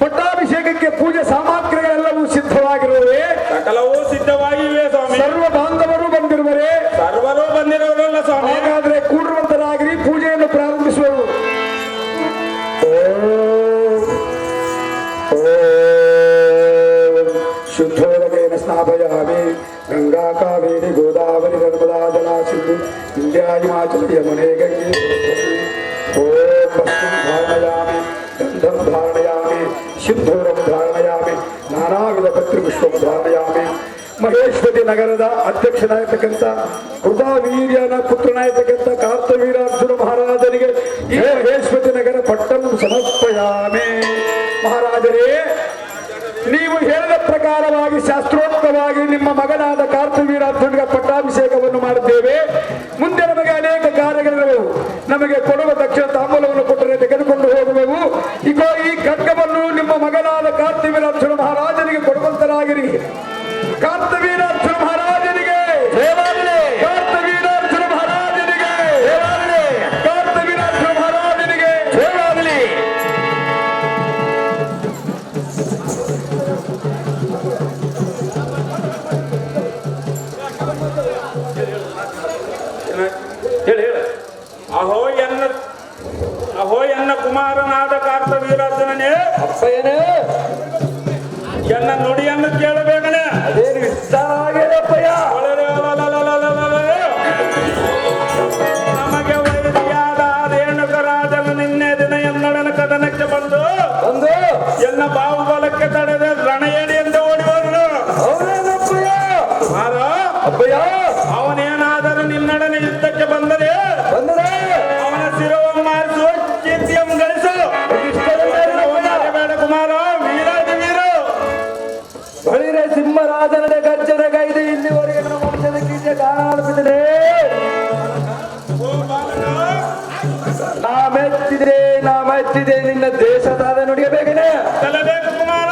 ಪಟ್ಟಾಭಿಷೇಕಕ್ಕೆ ಪೂಜೆ ಸಾಮಗ್ರಿಗಳೆಲ್ಲವೂ ಸಿದ್ಧವಾಗಿರುವೆ? ಸಕಲವೂ ಸಿದ್ಧವಾಗಿವೆ ಸ್ವಾಮಿ. ಸರ್ವ ಬಾಂಧವರು ಬಂದಿರುವರೆ? ಸರ್ವರು ಬಂದಿರೋರಲ್ಲ ಸ್ವಾಮಿ. ಹಾಗಾದರೆ ಕೂಡುವಂತರಾಗಿರಿ, ಪೂಜೆಯನ್ನು ಪ್ರಾರಂಭಿಸುವರು. ಶುದ್ಧೋದಕೇನ ಸ್ನಾಪಯಾಮಿ ಗಂಗಾ ಕಾವೇರಿ ಗೋದಾವರಿ ನರ್ಮದಾ ಜಲಾ ಸಿಂಧು ಇಂದ್ರಾ ಹಿಮಾಚಲ ಯಮುನೆ ಗಂಗೆ ಓಂ ಭಸ್ಮಂ ಧಾರಣಯಾಮಿ ಗಂಧಂ ಧಾರಣಯಾಮಿ ಸಿಂಧೂರಂ ಧಾರಣಯಾಮಿ ನಾನಾವಿಧ ಪತ್ರಿಪುಷ್ಪಂ ಧಾರಣಯಾಮಿ. ಮಹೇಶ್ವತಿ ನಗರದ ಅಧ್ಯಕ್ಷನಾಗಿರ್ತಕ್ಕಂಥ ಕೃತವೀರ್ಯನ ಪುತ್ರನಾಗಿರ್ತಕ್ಕಂಥ ಕಾರ್ತವೀರಾರ್ಜುನ ಮಹಾರಾಜನಿಗೆ ಈ ಮಹೇಶ್ವತಿ ನಗರ ಪಟ್ಟನ್ನು ಸಮರ್ಪಯಾಮಿ. ಮಹಾರಾಜರೇ, ನೀವು ಹೇಳಿದ ಪ್ರಕಾರವಾಗಿ ಶಾಸ್ತ್ರೋಕ್ತವಾಗಿ ನಿಮ್ಮ ಮಗನಾದ ಕಾರ್ತವೀರಾರ್ಜುನಿಗೆ ಪಟ್ಟಾಭಿಷೇಕವನ್ನು ಮಾಡಿದ್ದೇವೆ. ಮುಂದೆ ನಮಗೆ ಅನೇಕ ಕಾರ್ಯಗಳಿರುವವು. ನಮಗೆ ಕೊಡುವ ದಕ್ಷಿಣ ತಾಂಬೂಲವನ್ನು ಕೊಟ್ಟರೆ ತೆಗೆದುಕೊಂಡು ಹೋಗುವೆವು. ಈಗ ಈ ಖಡ್ಗವನ್ನು ನಿಮ್ಮ ಮಗನಾದ ಕಾರ್ತವೀರಾರ್ಜುನ ಮಹಾರಾಜನಿಗೆ ಕೊಡುವಂತರಾಗಿರಿ. ಕಾರ್ತವೀರಾರ್ಜುನ ಮಹಾರಾಜನಿಗೆ ಜಯವಾಗಲಿ. ಕಾರ್ತವೀರಾರ್ಜುನ ಮಹಾರಾಜನಿಗೆ ಜಯವಾಗಲಿ. ಕಾರ್ತವೀರಾರ್ಜುನ ಮಹಾರಾಜನಿಗೆ ಜಯವಾಗಲಿ. ಹೇಳಿ ಹೇಳಿ. ಅಹೋ ಎನ್ನ ಕುಮಾರನಾದ ಕಾರ್ತವೀರಾರ್ಜುನನೇ, ಅಪ್ಪಯ್ಯನೇ, ಎನ್ನ ನುಡಿಯನ್ನು ಕೇಳಬೇಕನೆ. ಅದೇನು ವಿಸ್ತಾರ ಆಗ್ಯದಪ್ಪಯ್ಯ. ನಮಗೆ ವೈರಿಯಾದ ರೇಣುಕರಾಜನು ನಿನ್ನೆ ದಿನ ಎನ್ನೊಡನ ಕದನಕ್ಕೆ ಬಂದು ಎನ್ನ ಬಾಹುಬಲಕ್ಕೆ ತಡೆದ ರಣಯಡಿ ಎಂದು ಓಡಿ ಹೋದನು. ಹೌದೇನಪ್ಪಯ್ಯ? ಅಪ್ಪಯ್ಯ, ಅವನೇನಾದರೂ ನಿನ್ನೊಡನೆ ಯುದ್ಧಕ್ಕೆ ಬಂದರೆ ಅವನ ಶಿರವನ್ನು ಮಾರಿಸು, ಕೀರ್ತಿಯನ್ನು ಗಳಿಸು. ಬೇಡ ಕುಮಾರ, ವೀರಾದಿ ವೀರು. ಬಳಿರೆ ಸಿಂಹರಾಜನ ಗರ್ಜನ ಗೈದು ಇಲ್ಲಿವರೆಗೆ ನಮ್ಮ ವಂಶದ ಕೀರ್ತಿಯ ಕಾಣಾಡುತ್ತಿದೆ. ನಾ ಮೆಚ್ಚಿದೆ ನಿನ್ನ ದೇಶದಾದ ನುಡಿಗೆ ಬೇಗನೆ ತಲಬೇಕು ಕುಮಾರ.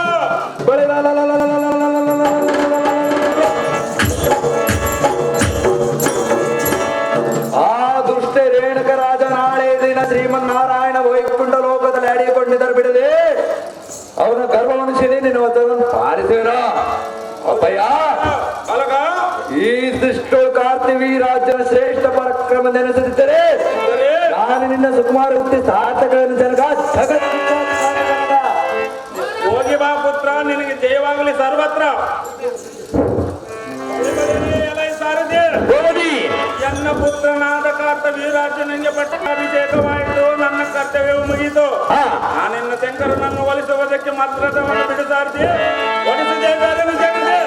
ಆ ದುಷ್ಟ ರೇಣುಕ ರಾಜ ನಾಳೆ ದಿನ ಶ್ರೀಮನ್ನಾರಾಯಣ ವೈಕುಂಠ ಲೋಕದಲ್ಲಿ ಅಡಿಕೊಂಡಿದ್ದರು ಬಿಡದೆ ಅವನ ಗರ್ವಮನುಷ್ಯನೇ ನಿನ್ನ ಒತ್ತವನ್ನು ಪಾರಿಸುವಿರ. ಅಪ್ಪಯ್ಯ, ಬಾಲಕ, ಈ ದುಷ್ಟಳು ಕಾರ್ತಿವೀರಾಜನ ಶ್ರೇಷ್ಠ ಪರಾಕ್ರಮ ನೆನೆಸುತ್ತಿದ್ದರೆ ನಾನು ನಿನ್ನ ಸುಕುಮಾರ ಹುಟ್ಟಿ ಸಾರ್ಥಕಗಳನ್ನು ಜನಗ ಜಗತ್ ಹೋಗಿ ಬಾ ಪುತ್ರ, ನಿನಗೆ ಜಯವಾಗಲಿ ಸರ್ವತ್ರ. ಎಲೈ ಸಾರಥಿ, ಓದಿ ಎನ್ನ ಪುತ್ರನಾದ ಕಾರ್ತ ವೀರಾರ್ಜುನನಿಗೆ ಪಟ್ಟಾಭಿಷೇಕವಾಯಿತು. ನನ್ನ ಕರ್ತವ್ಯವು ಮುಗಿಯಿತು. ಹಾ ನಾನಿನ್ನ ಶಂಕರನನ್ನು ಒಲಿಸುವುದಕ್ಕೆ ಮಾತ್ರದವನ್ನು ಬಿಡು ಸಾರಥಿ. ಒಲಿಸಿದೆ ಬೇರೆ ಜಗದೆ.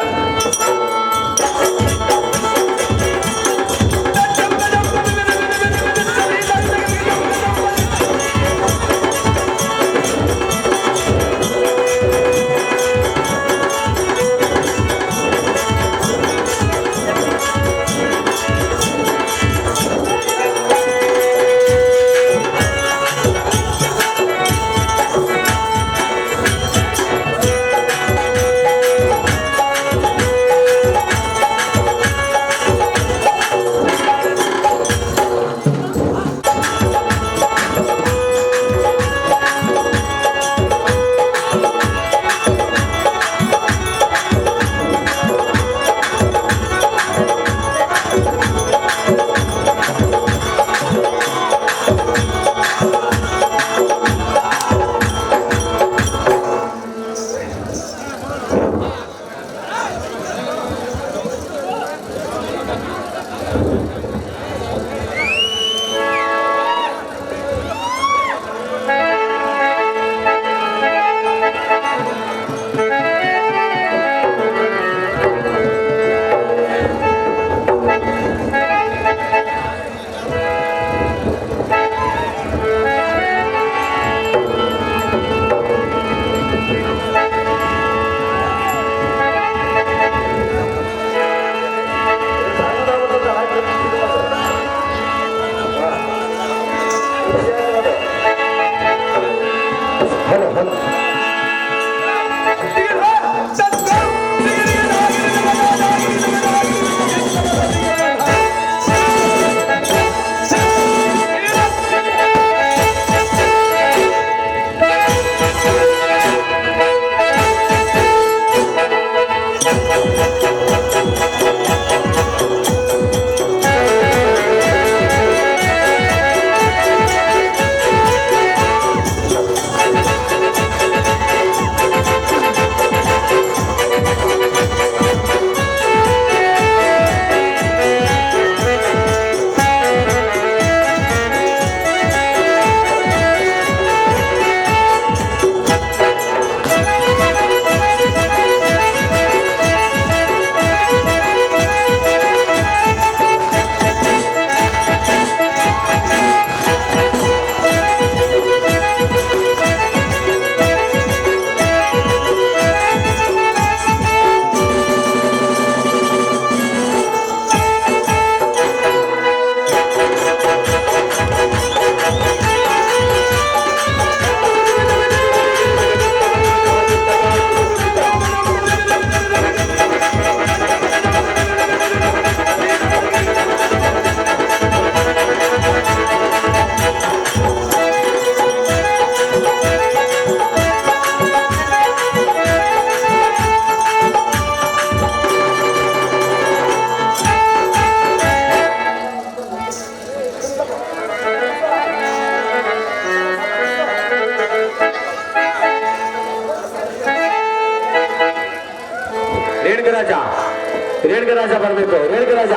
ರೇಣುಕರಾಜ ಬರಬೇಕು. ರೇಣುಕರಾಜ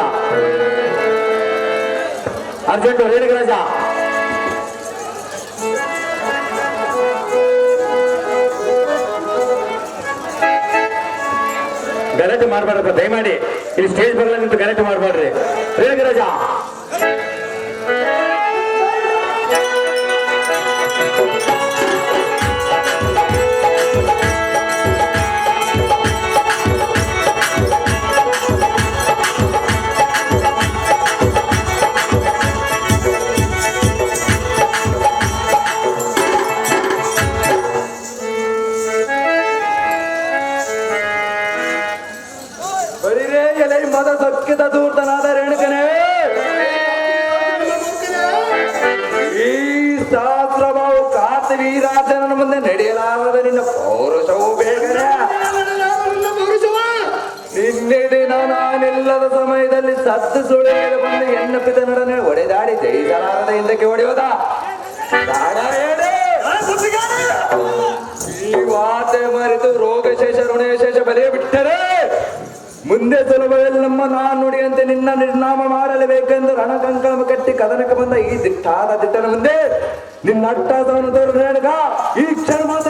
ಅರ್ಜೆಂಟು. ರೇಣುಕರಾಜ ಗಲಾಟೆ ಮಾಡಬಾರ್ದಪ್ಪ ದಯಮಾಡಿ. ಇಲ್ಲಿ ಸ್ಟೇಜ್ ಬರಲ್ಲ ನಿಂತು ಗಲಾಟೆ ಮಾಡಬಾರ್ರಿ. ರೇಣುಕರಾಜ ಮದ ಸೊಕ್ಕಿದ ದೂರ್ತನಾದ ರೇಣುಕನೇ, ಈ ಸಹಸ್ರಭಾವು ಕಾರ್ತಿವೀರಾಜನ ಮುಂದೆ ನಡೆಯಲಾರದ ನಿನ್ನ ಪೌರುಷವು ಬೇಗನೆ. ನಿನ್ನೆದಿನ ನಾನಿಲ್ಲದ ಸಮಯದಲ್ಲಿ ಸತ್ತು ಸುಳಿಯಲು ಬಂದು ಎನ್ನಪಿತ ನಡನೆ ಒಡೆದಾಡಿ ಜಯಿಸಲಾರದ ಹಿಂದಕ್ಕೆ ಹೊಡೆಯೋದ ಈ ವಾತೆ ಮರೆತು ರೋಗಶೇಷ ಋಣಶೇಷ ಬಿಟ್ಟರೆ ಮುಂದೆ ಸುಲಭದಲ್ಲಿ ನಮ್ಮ ನುಡಿಯಂತೆ ನಿನ್ನ ನಿರ್ನಾಮ ಮಾಡಲೇಬೇಕೆಂದು ರಣಕಂಕಣ ಕಟ್ಟಿ ಕದನಕ್ಕೆ ಬಂದ ಈ ದಿಟ್ಟಾದ ದಿಟ್ಟನ ಮುಂದೆ ನಿನ್ನ ಅಟ್ಟಾಸವನ್ನು ತೋರಿದ ರೇಣುಕ ಈ ಕ್ಷಣ ಮಾತ್ರ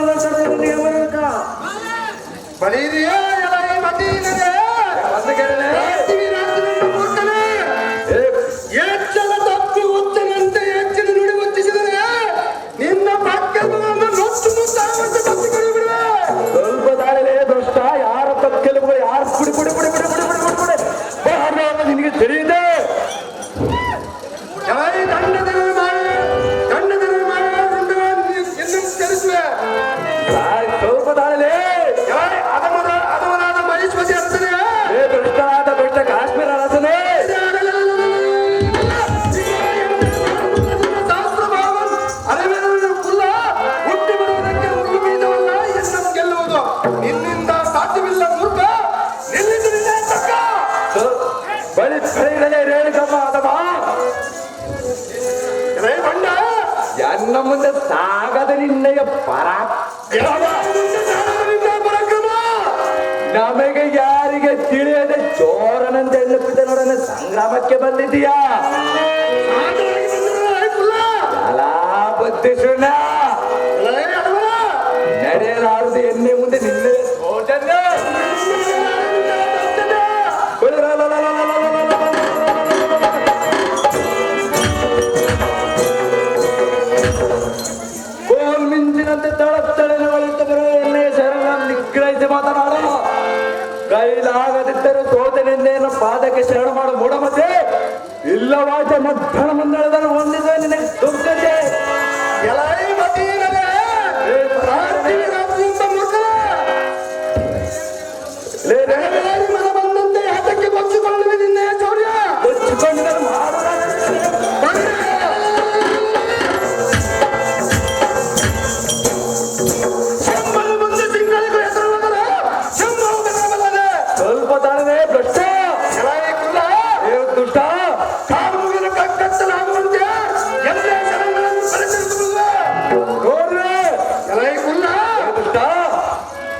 ಬರೀರಿಯೇ ಎಲ್ಲ ಈ ಮದೀನಗೆ ಎಚ್ಚಲ ತಪ್ಪಿ ಹುಚ್ಚನಂತೆ ಹೆಚ್ಚಿನ ನುಡಿ ಮುಚ್ಚಿಸಿದರೆ ನಿನ್ನ ಪಕ್ಕವನ್ನು ನೊತ್ತು ಮುತ್ತಾಗುತ್ತೆ ತಪ್ಪಿಕೊಂಡು ಬಿಡುವೆ. ಸ್ವಲ್ಪ ತಾಳಲೇ ದೋಷ್ಟ ಯಾರ ಪಕ್ಕೆಲುಬುಗಳು ಯಾರು ಪುಡಿ ಪುಡಿ ಪುಡಿ ಪುಡಿ ಪುಡಿ ಪುಡಿ ಪುಡಿ ಪುಡಿ ಹಾಡುವ ನಿನಗೆ ತಿಳಿಯುತ್ತೆ. ಸ್ವಲ್ಪ ತಾಳಲೇ ಅದಮನಾದ ಮಹೇಶ್ವರಿ ಅರಸನೇ ದುಷ್ಟನಾದ ದುಷ್ಟ ಕಾಶ್ಮೀರ ಅರಸನೇ ಹುಟ್ಟಿ ಬರುವುದಕ್ಕೆ ಮುರುಳು ಬೀಜವಲ್ಲ ಎನ್ನನ್ನು ಗೆಲ್ಲುವುದು ನಿನ್ನಿಂದ ಸಾಧ್ಯವಿಲ್ಲ ಮೂರ್ಖ. ನಿಲ್ಲಿಸಿದ ತಕ್ಕ ಬಳಿ ಕೈಗಳೇ ರೇಣುಕಮ್ಮ ಅದಮ್ಮ ರೈ ಬಂಡ ಎನ್ನ ಮುಂದೆ ಸಾಗದ ನಿನ್ನಯ ಪರಾಕ್ರಮ ನಮಗೆ ಯಾರಿಗೆ ತಿಳಿಯದೆ ಚೋರನಂತೆ ಎನ್ನುತ್ತಿದ್ದನೊಡನೆ ಸಂಗ್ರಾಮಕ್ಕೆ ಬಂದಿದ್ದೀಯಾ? ಅಲಾ ಬುದ್ಧಿ ಸುಣ್ಣ ನಡೆಯಲಾರದು ಎನ್ನೆ ಮುಂದೆ ನಿನ್ನೆ ಕೋಲ್ ಮಿಂಚಿನಂತೆ ತಳತ್ತಳೆನ ಒಳಿತ ಬರುವ ಎಣ್ಣೆಯ ಶರಣ ನಿಗ್ರಹಿಸಿ ಮಾತನಾಡ ಕೈಲಾಗದಿದ್ದರೂ ಸೋತನೆಂದೇನು ಪಾದಕ್ಕೆ ಶರಣ ಮಾಡು ಮೂಢಮತೆ ಇಲ್ಲವಾಚ ಮಧ್ಯಾಹ್ನ ಮುಂದೆಳೆದನ್ನು ಹೊಂದಿದ ನಿನಗೆ ದುರ್ಗತೆ ಎಲೈ ಮದೀನಗೆ ರಾಜ್ಯದಿಂದ ಮೂರ್ಖರೇ ಮನ ಬಂದಂತೆ ಹಠಕ್ಕೆ ಕೊಚ್ಚಿಕೊಳ್ಳುವೆ ನಿನ್ನೆ ಚೌರ್ಯ ಕೊಚ್ಚಿಕೊಂಡು ಮಾಡುವ ಶಂಭನು ಮುಂದೆ ಸಿಂಗಳಿಗೂ ಹೆಸರು ಹೋದರೆ ಶಂಭವು ಬೆದರಬಲ್ಲದೆ. ಸ್ವಲ್ಪ ತಾಳದೆ ಭ್ರಷ್ಟ ಎಲೈ ಕುಲ್ಲ ದುಷ್ಟ ಕಾಲು ಮುಗಿದ ಕತ್ತಲಾಗುವಂತೆ ಎಲ್ಲೇ ಶರಣಗಳನ್ನು ಪರಿಚಯಿಸುವುದೇ. ನೋಡ್ರೆ ಎಲೈ ಕುಲ್ಲ ದುಷ್ಟ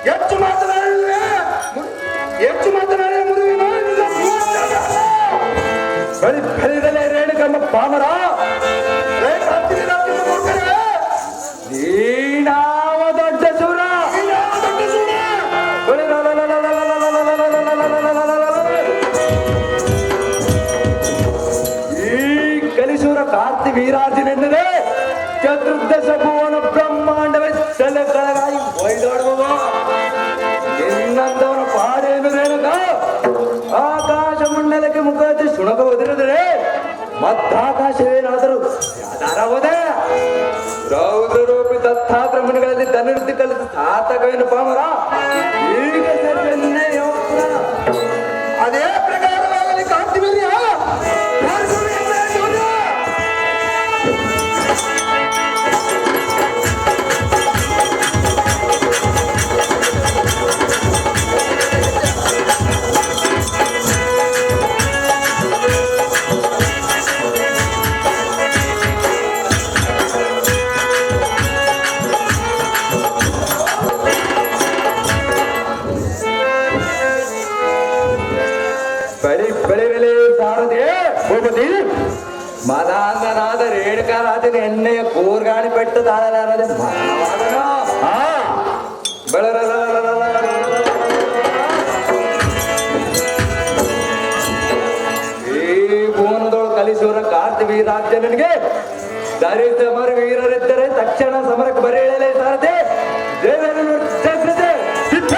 ಹೆಚ್ಚು ಮಾತನಾಡಿದ್ರೆ ಮುರುವಿನ ನಿನ್ನ ಮೂವತ್ತಾದ. ಬಳಿ ಬಳಿದಲೇ ರೇಣುಕಮ್ಮ ಪಾಮರ ಎಲೈ ರಾಜ್ಯದಿಂದ ಮೂರ್ಖರೇ ನೀನಾವ ದೊಡ್ಡ ಚೂರ ಯಾವ ದೊಡ್ಡ ಸುಳ್ಳು? ಈ ಕಲಿಸೂರ ಕಾರ್ತಿ ವೀರಾರ್ಜನೆಂದರೆ ಚತುರ್ದಶ ಭುವನ ಬ್ರಹ್ಮಾಂಡವೇ ತಲೆ ಕೆಳಗಾಗಿ ಒಯ್ದಾಡುವ ನಿನ್ನಂತವನ ಪಾಡೇನು ರೇಣುಕ ಆಕಾಶ ಮಂಡಲಕ್ಕೆ ಮುಖಾತಿ ಸುಣಕ ಒದರಿದರೆ ಮತ್ತಾಕಾಶವೇನಾದರೂ ಯಾದಾರವುದೇ ರೌದ್ರ ರೂಪಿ ದತ್ತಾತ್ರ ಮುನಿಗಳಲ್ಲಿ ಧನುರ್ತಿ ಕಲಿತು ಸಾರ್ಥಕವೇನು ಪಾಮರ ಈಗ ಸರಿಯನ್ನೇ ಯೋಗ್ಯ. ಅದೇ ಪ್ರಕಾರವಾಗಲಿ ಕಾಂತಿವೀರ್ಯ ಭಾರತವೇ ಶೌರ್ಯ. ಬಳಿ ಬೆಳೆವೆಲೆ ಸಾರದೆ ಭೂಪತಿ ಮದಾಂಗನಾದ ರೇಣುಕಾರಾಜನ ಎಣ್ಣೆಯ ಕೂರ್ಗಾಣಿ ಪೆಟ್ಟು ತಾಳಲಾರದೆ ಮರಣವಾದನ. ಈ ಭುವನದೊಳು ಕಲಿಸುವ ಕಾರ್ತಿ ವೀರಾರ್ಜನಿಗೆ ಧರಿಸ ಮರ ವೀರರಿದ್ದರೆ ತಕ್ಷಣ ಸಮರಕ್ಕೆ ಬರೀ ಹೇಳಲೇ ಸಾರದೆ ದೇವರನ್ನು ಜಾಗ್ರತೆ ಸಿದ್ಧ.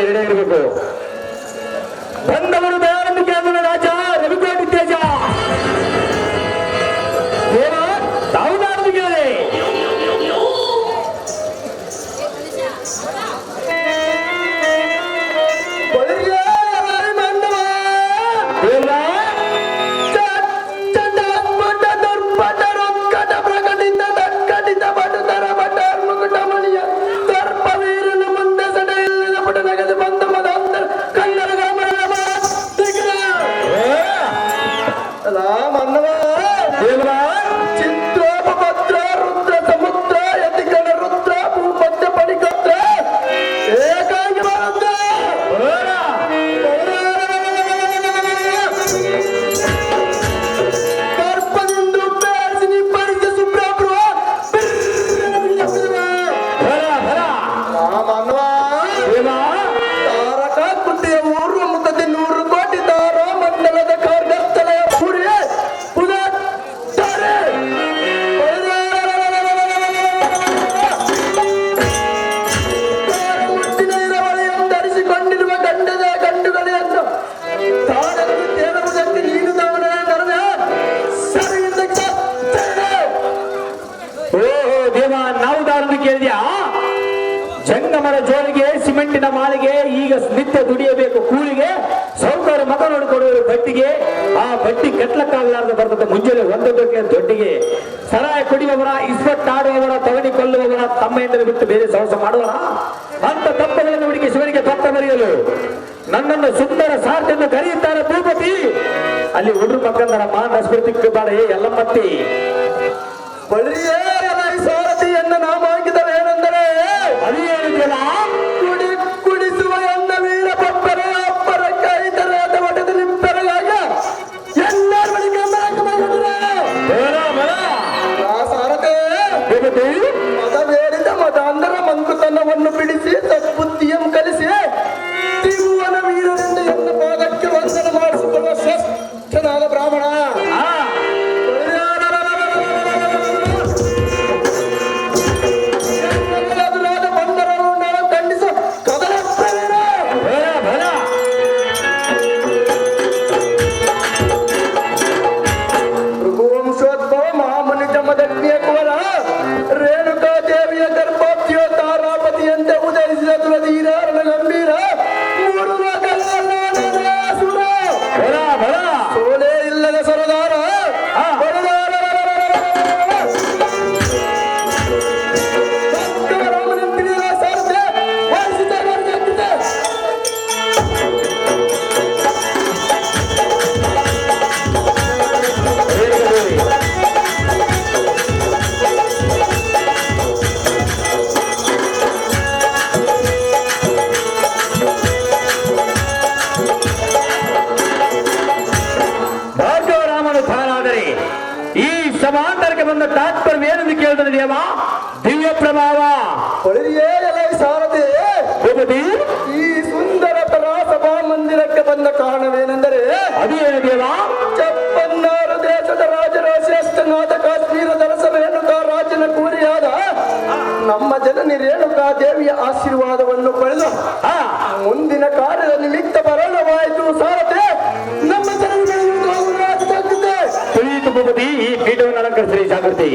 ಇರಬೇಕು. ಬಂದವರು ದಯಾನಂದ ರಾಜ ರವಿಕೋಟಿ ತೇಜ ದೇವ ಸಿಮೆಂಟಿನ ಮಾಳಿಗೆ ಈಗ ನಿತ್ಯ ದುಡಿಯಬೇಕು ಕೂಲಿಗೆ ಸೌಕರ್ಯ ಮಗ ನೋಡಿಕೊಡುವ ಬಡ್ಡಿಗೆ ಆ ಬಡ್ಡಿ ಕಟ್ಲಕ್ಕಾಗಲಾರ್ದ ಬರ್ತದೆ ಮುಂಜಾನೆ ಒಂದೊಂದಕ್ಕೆ ದೊಡ್ಡಿಗೆ ಸರಾಯ ಕುಡಿಯುವವರ ಇಸ್ಪಟ್ ಆಡುವವರ ತಗಡಿ ಕೊಲ್ಲುವವರ ತಮ್ಮೆಂದರೆ ಬಿಟ್ಟು ಬೇರೆ ಸಹವಾಸ ಮಾಡುವರ ಅಂತ ತಪ್ಪಗಳನ್ನು ಹುಡುಗಿ ಶಿವನಿಗೆ ಪತ್ರ ಬರೆಯಲು ನನ್ನನ್ನು ಸುಂದರ ಸಾರ್ಥನ್ನು ಕರೆಯುತ್ತಾರೆ ಭೂಪತಿ ಅಲ್ಲಿ ಹುಡುಗ ಮಕ್ಕಂದರ ಮಾನ ಸ್ಮೃತಿಕ್ಕೆ ಬಾರೆ ಎಲ್ಲಮ್ಮತ್ತಿ ಬಳಿಯೇ ಸಾರಥಿಯನ್ನು ನಾವು ಹಾಕಿದವೇನೆಂದರೆ ಅದೇನಿದೆಯಲ್ಲ ಕುಡಿ ಕುಡಿಸುವ ಎನ್ನ ವೀರ ಪಪ್ಪರ ಅಪ್ಪರ ಕೈತರೆ ಮಠದ ನಿಂಪೆರಗಾಗ ಎಲ್ಲರ ಬಳಿಗೆ ಸಾರಥಿ ಭೂಪತಿ ಮದವೇರಿದ ಮದಾಂಧರ ಮಂಕುತನವನ್ನು ಬಿಡಿಸಿ ಸದ್ಬುದ್ಧಿಯನ್ನು ಕಲಿಸಿ ತ್ರಿಭುವನ ವೀರರಿಂದ ಎನ್ನ ಪಾದಕ್ಕೆ ವಂದನೆ ಮಾಡಿಸಿಕೊಳ್ಳುವ ಶ್ರೇಷ್ಠನಾದ ಬ್ರಾಹ್ಮಣ ಆ ಎದುರಾದ ಬಂದರನ್ನು ನಾವು ಖಂಡಿಸ ಕದಲಪ್ಪವೇನ ಭರ ಭರ ಭೃಗುವಂಶೋದ್ಭವ ಮಹಾಮುನಿ ಜಮದಗ್ನಿಯ ಕುವರ ರೇಣುಕಾ ದೇವಿಯ ಗರ್ಭೋತ್ಯ ತಾರಾಪತಿಯಂತೆ ಉದಯಿಸಿದ ತುಳಧೀರಾರಣ ಗಂಭೀರ ಮೂರು ಲೋಕಗಳ ಸುರ ಭರ ಭರ ಸೋಲೆ ಇಲ್ಲದ ಸರದಾರ ರಾಮನಂತಿನ ಸಾರಥಿ ವಹಿಸಿದ ವರ್ಗಕ್ಕಿದೆ ಭಾರ್ಗವರಾಮನು ತಾನಾದರೆ ಈ ಸಮಾಂತರಕ್ಕೆ ಬಂದ ತಾತ್ಪರ್ಯ ಏನೆಂದು ಕೇಳಿದರೆ ದೇವ ದಿವ್ಯ ಪ್ರಭಾವ ಹೊಳೆಯೇ ಎಲೆ ಸಾರಥಿ ಭೂಪತಿ ಈ ಸುಂದರ ಸಭಾ ಮಂದಿರಕ್ಕೆ ಬಂದ ಕಾರಣವೇನೆಂದರೆ ಅದು ಏನು ದೇವ ಚಪ್ಪನ್ನಾರು ದೇಶದ ರಾಜರ ಶ್ರೇಷ್ಠನಾದ ಕಾಶ್ಮೀರದ ರಸ ರೇಣುಕಾ ರಾಜನ ಕೂರಿಯಾದ ನಮ್ಮ ಜನನಿ ರೇಣುಕಾ ದೇವಿಯ ಆಶೀರ್ವಾದವನ್ನು ಪಡೆದು ಆ ಮುಂದಿನ ಕಾರ್ಯದ ನಿಮಿತ್ತ ಬರಲವಾಯಿತು ಸಾರಥಿ ನಮ್ಮ ಜನರಿಗೆ ತಿಳಿಯಿತು ಭೂಪತಿ ಈ ಪೀಠವನ್ನು ಅಲಂಕರಿಸಿರಿ ಜಾಗೃತಿ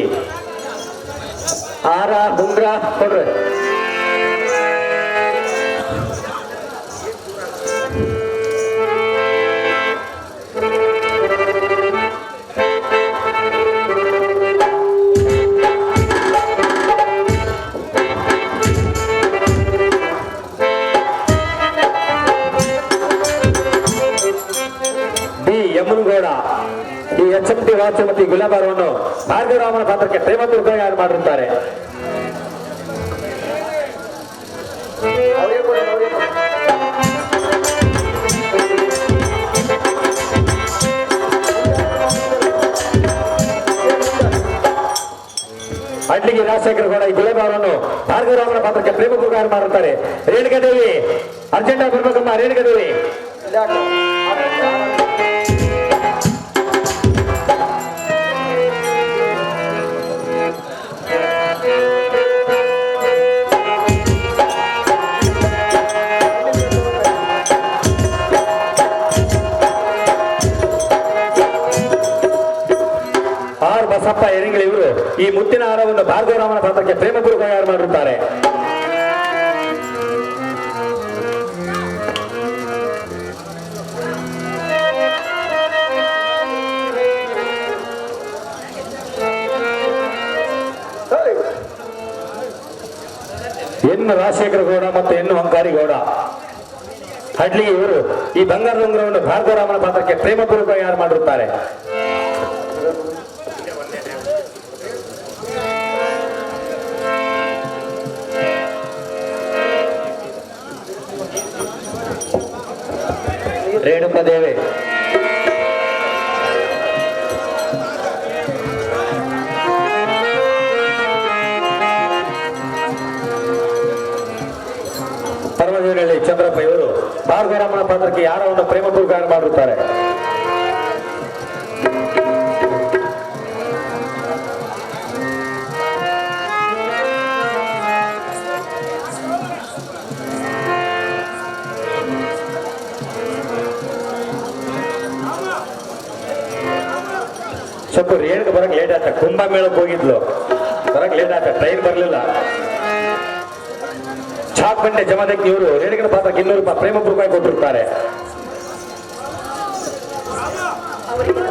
ಹಾರ ಉಂಗ್ರ ಕೊಡ್ರಿ ಡಿ ಯಮನಗೌಡ ಈ ಎಚ್ಎಂಟಿ ವಾಚ ಮತ್ತು ಈ ಗುಲಾಬಾರವನ್ನು ಭಾರ್ಗವರಾಮನ ಪಾತ್ರಕ್ಕೆ ಪ್ರೇಮಪೂರ್ವಕ ತಯಾರು ಮಾಡಿರುತ್ತಾರೆ ಅಡ್ಲಿಗೆ ರಾಜಶೇಖರ ಗೌಡ ಈ ಗುಲಾಬಾರವನ್ನು ಭಾರ್ಗವರಾಮನ ಪಾತ್ರಕ್ಕೆ ಪ್ರೇಮಪೂರ್ವಕ ತಯಾರು ಮಾಡಿರುತ್ತಾರೆ ರೇಣುಕಾದೇವಿ ಅರ್ಜೆಂಟಾಗಿ ಬರ್ಬೇಕಮ್ಮ ರೇಣುಕಾದೇವಿ ಆರ್ ಬಸಪ್ಪ ಎರಿಂಗಳಿ ಇವರು ಈ ಮುತ್ತಿನ ಹಾರವನ್ನು ಭಾರ್ಗವರಾಮನ ಪಾತ್ರಕ್ಕೆ ಪ್ರೇಮಪೂರ್ವಕ ತಯಾರು ಮಾಡಿರುತ್ತಾರೆ ಎನ್ನು ರಾಜಶೇಖರ ಗೌಡ ಮತ್ತು ಎನ್ನು ಅಂಕಾರಿ ಗೌಡ ಹಡ್ಲಿಗೆ ಇವರು ಈ ಬಂಗಾರದ ಉಂಗುರವನ್ನು ಭಾರ್ಗವರಾಮನ ಪಾತ್ರಕ್ಕೆ ಪ್ರೇಮಪೂರ್ವಕ ತಯಾರು ಮಾಡಿರುತ್ತಾರೆ ರೇಣುಕಾದೇವಿ ಪರಮದೇವನಹಳ್ಳಿ ಚಂದ್ರಪ್ಪ ಇವರು ಭಾರ್ಗವರಾಮನ ಪಾತ್ರಕ್ಕೆ ಯಾರವನ್ನು ಪ್ರೇಮಪೂರ್ವಕ ಮಾಡಿರುತ್ತಾರೆ ಸ್ವಲ್ಪ ರೇಣುಕ ಬರಕ್ ಲೇಟ್ ಆಯ್ತ ಕುಂಭಮೇಳಕ್ಕೆ ಹೋಗಿದ್ಲು ಬರಕ್ ಲೇಟ್ ಆಯ್ತ ಟ್ರೈನ್ ಬರ್ಲಿಲ್ಲ ಚಾಕ್ಮಂಡೆ ಜಮದಗ್ನಿಯವರು ರೇಣುಕನ ಪಾತ್ರಕ್ಕೆ 200 ರೂಪಾಯಿ ಪ್ರೇಮ ರೂಪಾಯಿ ಕೊಟ್ಟಿರ್ತಾರೆ. ಅವರಿಗೆ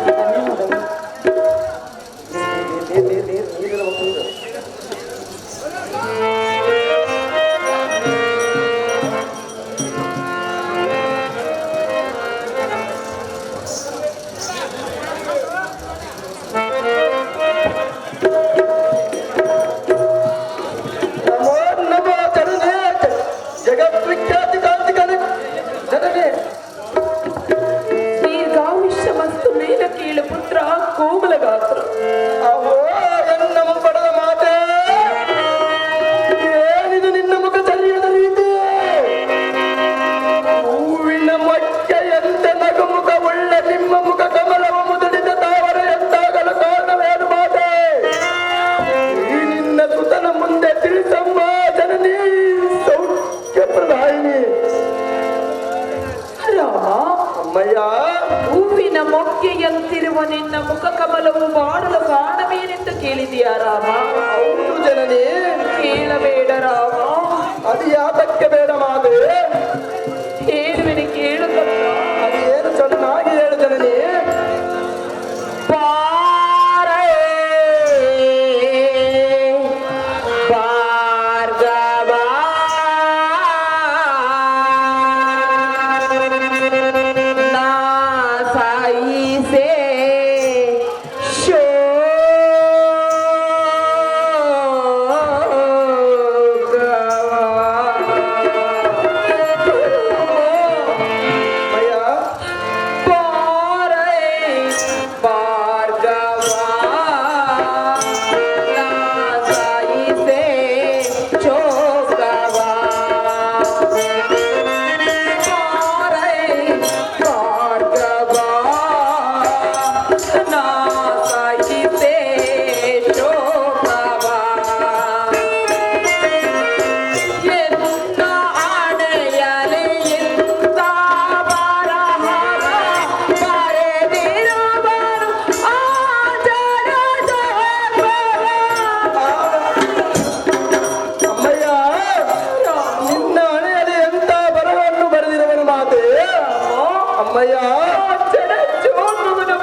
ಜಗತ್ವಿಖ್ಯಾತಿ ಕಾಂತಿಕನ ಜನನೇ ದೀರ್ಘಾಯುಷ್ಯ ಮತ್ತು ಮೇಲ ಕೀಳು ಪುತ್ರ ಕೋಮಲ ಗಾತ್ರ ಅವೋ ಎನ್ನಂ ಪಡೆದ ಮಾತೆ ಏನಿದು ನಿನ್ನ ಮುಖ ಸರಿಯದ ರೀತಿ ಹೂವಿನ ಮೊಟ್ಟೆಯಂತೆ ನಗುಮುಖ ಉಳ್ಳ ನಿಮ್ಮ ಮುಖ ಕಮಲವ ಮುದುಡಿದ ತಾವರ ಎಂದಾಗಲು ಕಾರಣವೇನು ಮಾತೆ ಈ ನಿನ್ನ ಸುತನ ಮುಂದೆ ತಿಳಿಸಮ್ಮ ಜನನಿ ಸೌಖ್ಯ ಪ್ರಧಾಯಿನಿ ರಾಮ ಅಮ್ಮಯ್ಯ ಹೂವಿನ ಮೊಗ್ಗೆಯಂತಿರುವ ನಿನ್ನ ಮುಖ ಕಮಲವು ಮಾಡಲು ಕಾರಣವೇನೆಂದು ಕೇಳಿದೆಯಾ ರಾಮ? ಹೌದು ಜನನಿ ಕೇಳಬೇಡ ರಾಮ, ಅದು ಯಾತಕ್ಕೆ ಬೇಡ ಮಾತೆ ಹೇಳುವೆನೆ ಕೇಳುತ್ತ ಅದು ಏನು ಚೆನ್ನಾಗಿ ಹೇಳು ಜನನಿ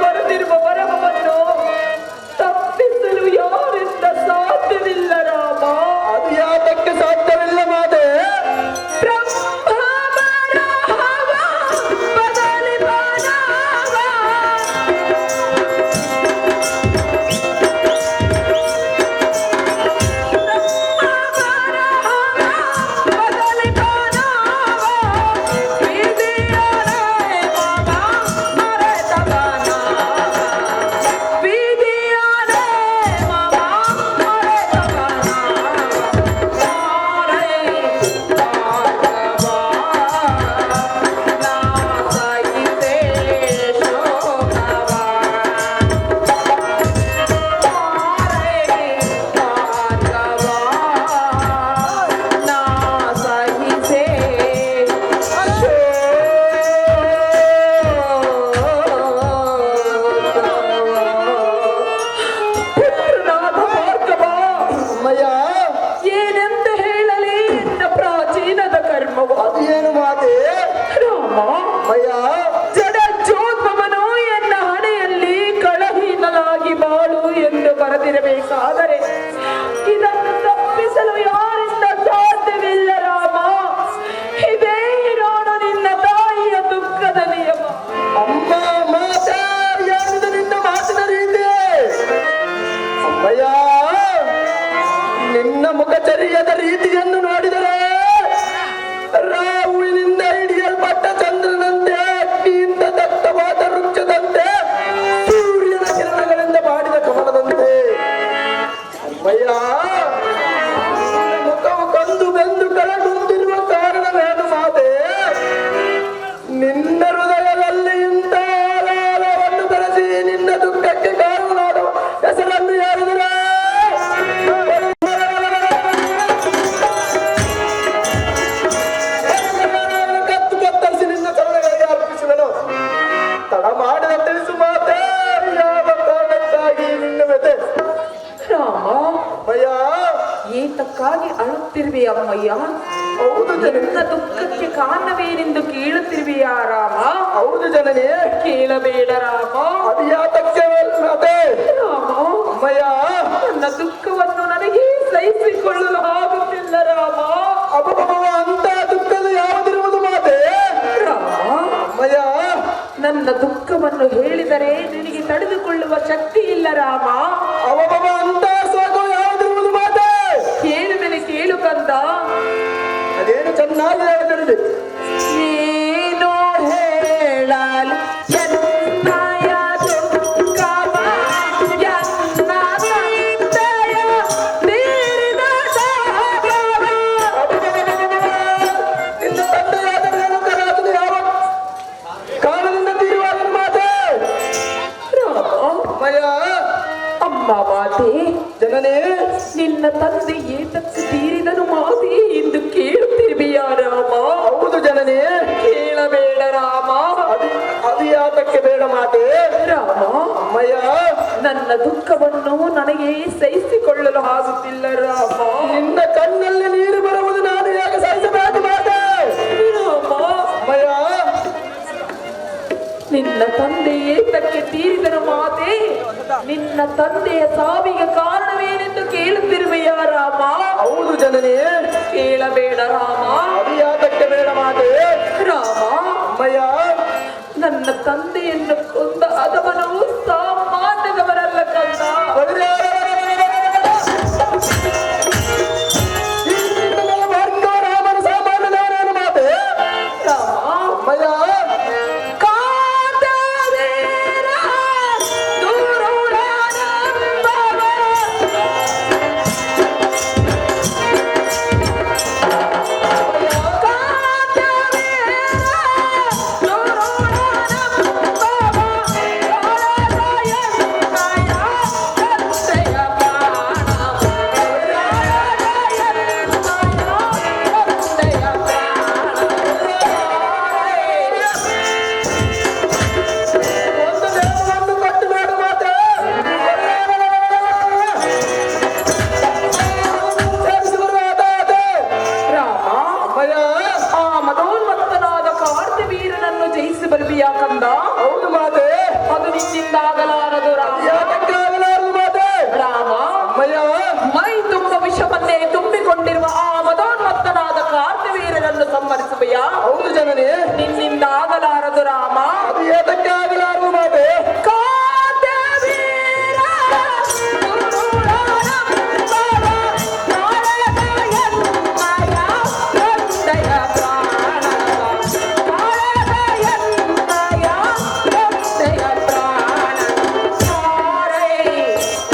ಬರೆದಿರುವ ಬರಹವನ್ನು ತಪ್ಪಿಸಲು ಯಾರಿಂದ ಸಾಧ್ಯವಿಲ್ಲ ರಾಮ. ಅದು ಯಾತಕ್ಕೆ ಸಾಧ್ಯವಿಲ್ಲ ಮಾತೆ ಏನೆಂದು ಹೇಳಲಿ ಎನ್ನ ಪ್ರಾಚೀನದ ಕರ್ಮವು. ಅದು ಏನು ಮಾತೆ ರಾಮ, ಮಯ್ಯ ಜಡಜ್ಯೋತ್ಮವನು ಎನ್ನ ಹಣೆಯಲ್ಲಿ ಕಳಹೀನಲಾಗಿ ಬಾಳು ಎಂದು ಬರೆದಿರಬೇಕಾದರೆ ಇದನ್ನು ತಪ್ಪಿಸಲು ಯಾರಿಂದ ಸಾಧ್ಯವಿಲ್ಲ ರಾಮ. ಇದೇ ನೋಡು ನಿನ್ನ ತಾಯಿಯ ದುಃಖದ ನಿಯಮ. ಅಮ್ಮ ಮಾತೆ ಏನಿದು ನಿನ್ನ ಮಾತಿನ ರೀತಿ ಅಮ್ಮಯ್ಯ ನಿನ್ನ ಮುಖಚರ್ಯದ ರೀತಿಯನ್ನು ನೋಡಿದರೆ ರಾಹುವಿನಿಂದ ಹಿಡಿಯಲ್ಪಟ್ಟ ಚಂದ್ರನಂತೆ ಅಗ್ನಿಯಿಂದ ದತ್ತವಾದ ವೃಕ್ಷದಂತೆ ಸೂರ್ಯನ ಕಿರಣಗಳಿಂದ ಮಾಡಿದ ಕಮಲದಂತೆ ಅಮ್ಮಯ್ಯ ನಿನ್ನ ಮುಖವು ಕಂದು ಬೆಂದು ಕಳೆಗುಂದಿರುವ ಕಾರಣವೇನು ಮಾತೆ ನಿನ್ನ ಹೃದಯದಲ್ಲಿ ಇಂಥ ಆಲಾಲವನ್ನು ಬೆಳೆಸಿ ನಿನ್ನ ದುಃಖಕ್ಕೆ ಕಾರಣನಾದ ಹೆಸರನ್ನು ಹೇಳಿದರೆ ಕತ್ತು ಕತ್ತರಿಸಿ ನಿನ್ನ ಚರಣಗಳಿಗೆ ಅರ್ಪಿಸುವೆನು. ತಡ ಮಾಡಿದ ತಿಳಿಸು ಮಾತೆ ಯಾವ ಕಾರಣಕ್ಕಾಗಿ ನಿನ್ನ ವ್ಯತೆ ರಾಮ, ಮಯ್ಯ ಏತಕ್ಕಾಗಿ ಅಳುತ್ತಿರುವೆ ಅಮ್ಮಯ್ಯ? ಹೌದು ನಿನ್ನ ದುಃಖಕ್ಕೆ ಕಾರಣವೇನೆಂದು ಕೇಳುತ್ತಿರುವೆಯಾ ರಾಮ? ಹೌದು ಜನನಿ. ಕೇಳಬೇಡ ರಾಮ. ಅದು ಯಾತಕ್ಕೆ ಮಾತೆ? ರಾಮ, ಅಮ್ಮಯ್ಯ, ನನ್ನ ದುಃಖವನ್ನು ನನಗೆ ಸಹಿಸಿಕೊಳ್ಳಲು ಆಗುತ್ತಿಲ್ಲ ರಾಮ. ಅಬ್ಬಬ್ಬಬ್ಬ, ಅಂತ ದುಃಖದ ಯಾವುದಿರುವುದು ಮಾತೆ? ರಾಮ, ಅಮ್ಮಯ್ಯ, ನನ್ನ ದುಃಖವನ್ನು ಹೇಳಿದರೆ ನಿನಗೆ ತಡೆದುಕೊಳ್ಳುವ ಶಕ್ತಿ ಇಲ್ಲ ರಾಮ. ಅಬ್ಬಬ್ಬಬ್ಬ, ಅಂತ ಸಾಕು ಯಾವುದಿರುವುದು ಮಾತೆ? ಕೇಳುವೆನೆ, ಕೇಳು ಕಂದ. ಅದೇನು ಚೆನ್ನಾಗಿ ಹೇಳಿದೆ. ಏನು ಹೇಳಲು ಎನ್ನಯ ದುಃಖವ, ಎನ್ನ ತಂದೆಯ ತೀರಿದ ಸಾಗರ. ನಿನ್ನ ತಂದೆಯಾದರೆ ಅದು ಯಾವ ಕಾರಣದಿಂದ ತೀರುವಾದ ಮಾತೆ? ಅಮ್ಮಯ್ಯ, ಅಮ್ಮ ಮಾತೆ, ಜನನೇ, ನಿನ್ನ ತಂದೆ ಏತಕ್ಕೆ ತೀರಿದನು ಮಾತೆ ಎಂದು ಕೇಳುತ್ತಿರುವೆಯಾ ರಾಮ? ಹೌದು ಜನನೇ. ಕೇಳಬೇಡ ರಾಮ. ಅದು ಯಾತಕ್ಕೆ ಬೇಡ ಮಾತೆ? ರಾಮ, ಅಮ್ಮಯ್ಯ, ನನ್ನ ದುಃಖವನ್ನು ನನಗೆ ಸಹಿಸಿಕೊಳ್ಳಲು ಆಗುತ್ತಿಲ್ಲ ರಾಮ. ನಿನ್ನ ಕಣ್ಣಲ್ಲಿ ನೀರು ಬರುವುದು ನಾನು ಯಾಕೆ ಸಹಿಸಬೇಕು ಮಾತೆ? ರಾಮ, ಅಮ್ಮಯ್ಯ, ನಿನ್ನ ತಂದೆ ಏತಕ್ಕೆ ತೀರಿದನು ಮಾತೆ? ನಿನ್ನ ತಂದೆಯ ಸಾವಿಗೆ ಕಾರಣವೇನೆಂದು ಕೇಳುತ್ತಿರುವೆಯಾ ರಾಮ? ಹೌದು ಜನನೇ. ಕೇಳಬೇಡ ರಾಮ. ಅದು ಯಾತಕ್ಕೆ ಬೇಡ ಮಾತೆ? ರಾಮ, ಅಮ್ಮಯ್ಯ, ನನ್ನ ತಂದೆಯನ್ನು ಕೊಂದ ಅದವನು ಸಾಮಾನ್ಯದವರಲ್ಲ ಕಂದ. ರಾಮನ ಸಾಮಾನ್ಯದವರೇನು ಮಾತೆ? ರಾಮ, ಅಮ್ಮಯ್ಯ, ಕಾದವೀರ ದುರುಳನಂಬವ. ಒಂದು ದೇವರನ್ನು ಕಟ್ಟು ಬೇಡ ಮಾತೆ? ಸೇರಿಸಿ ಬರುವ ಆತ. ರಾಮ, ಅಮ್ಮಯ್ಯ, ಆ ಮದೋನ್ಮತ್ತನಾದ ಕಾರ್ತಿವೀರನನ್ನು ಜಯಿಸಿ ಬರುವಿಯಾ ಕಂದ? ಹೌದು ಮಾತೆ. ಅದು ನಿನ್ನಿಂದಾಗಲಾರದು ರಾಮ. ಯಾತಕ್ಕಾಗಲಾರದು ಮಾತೆ? ರಾಮ, ಅಮ್ಮಯ್ಯ, ಮೈ ತುಂಬ ವಿಷವನ್ನೇ ತುಂಬಿಕೊಂಡಿರುವ ಆ ಮದೋನ್ಮತ್ತನಾದ ಕಾರ್ತಿವೀರನನ್ನು ಸಂಹರಿಸುವೆಯಾ? ಹೌದು ಜನನೇ. ನಿನ್ನಿಂದಾಗಲಾರದು ರಾಮ. ಅದು ಯಾತಕ್ಕೆ ಆಗಲಾರದು ಮಾತೆ? ಕಾರ್ತಿವೀರ ದುರುಳನಂಬವ, ಕಾಳಗಯನ್ನಯ ತಂದೆಯ ಪ್ರಾಣವ, ಕಾಳಗಯನ್ನಯ ತಂದೆಯ ಪ್ರಾಣ. ಸಾರೈ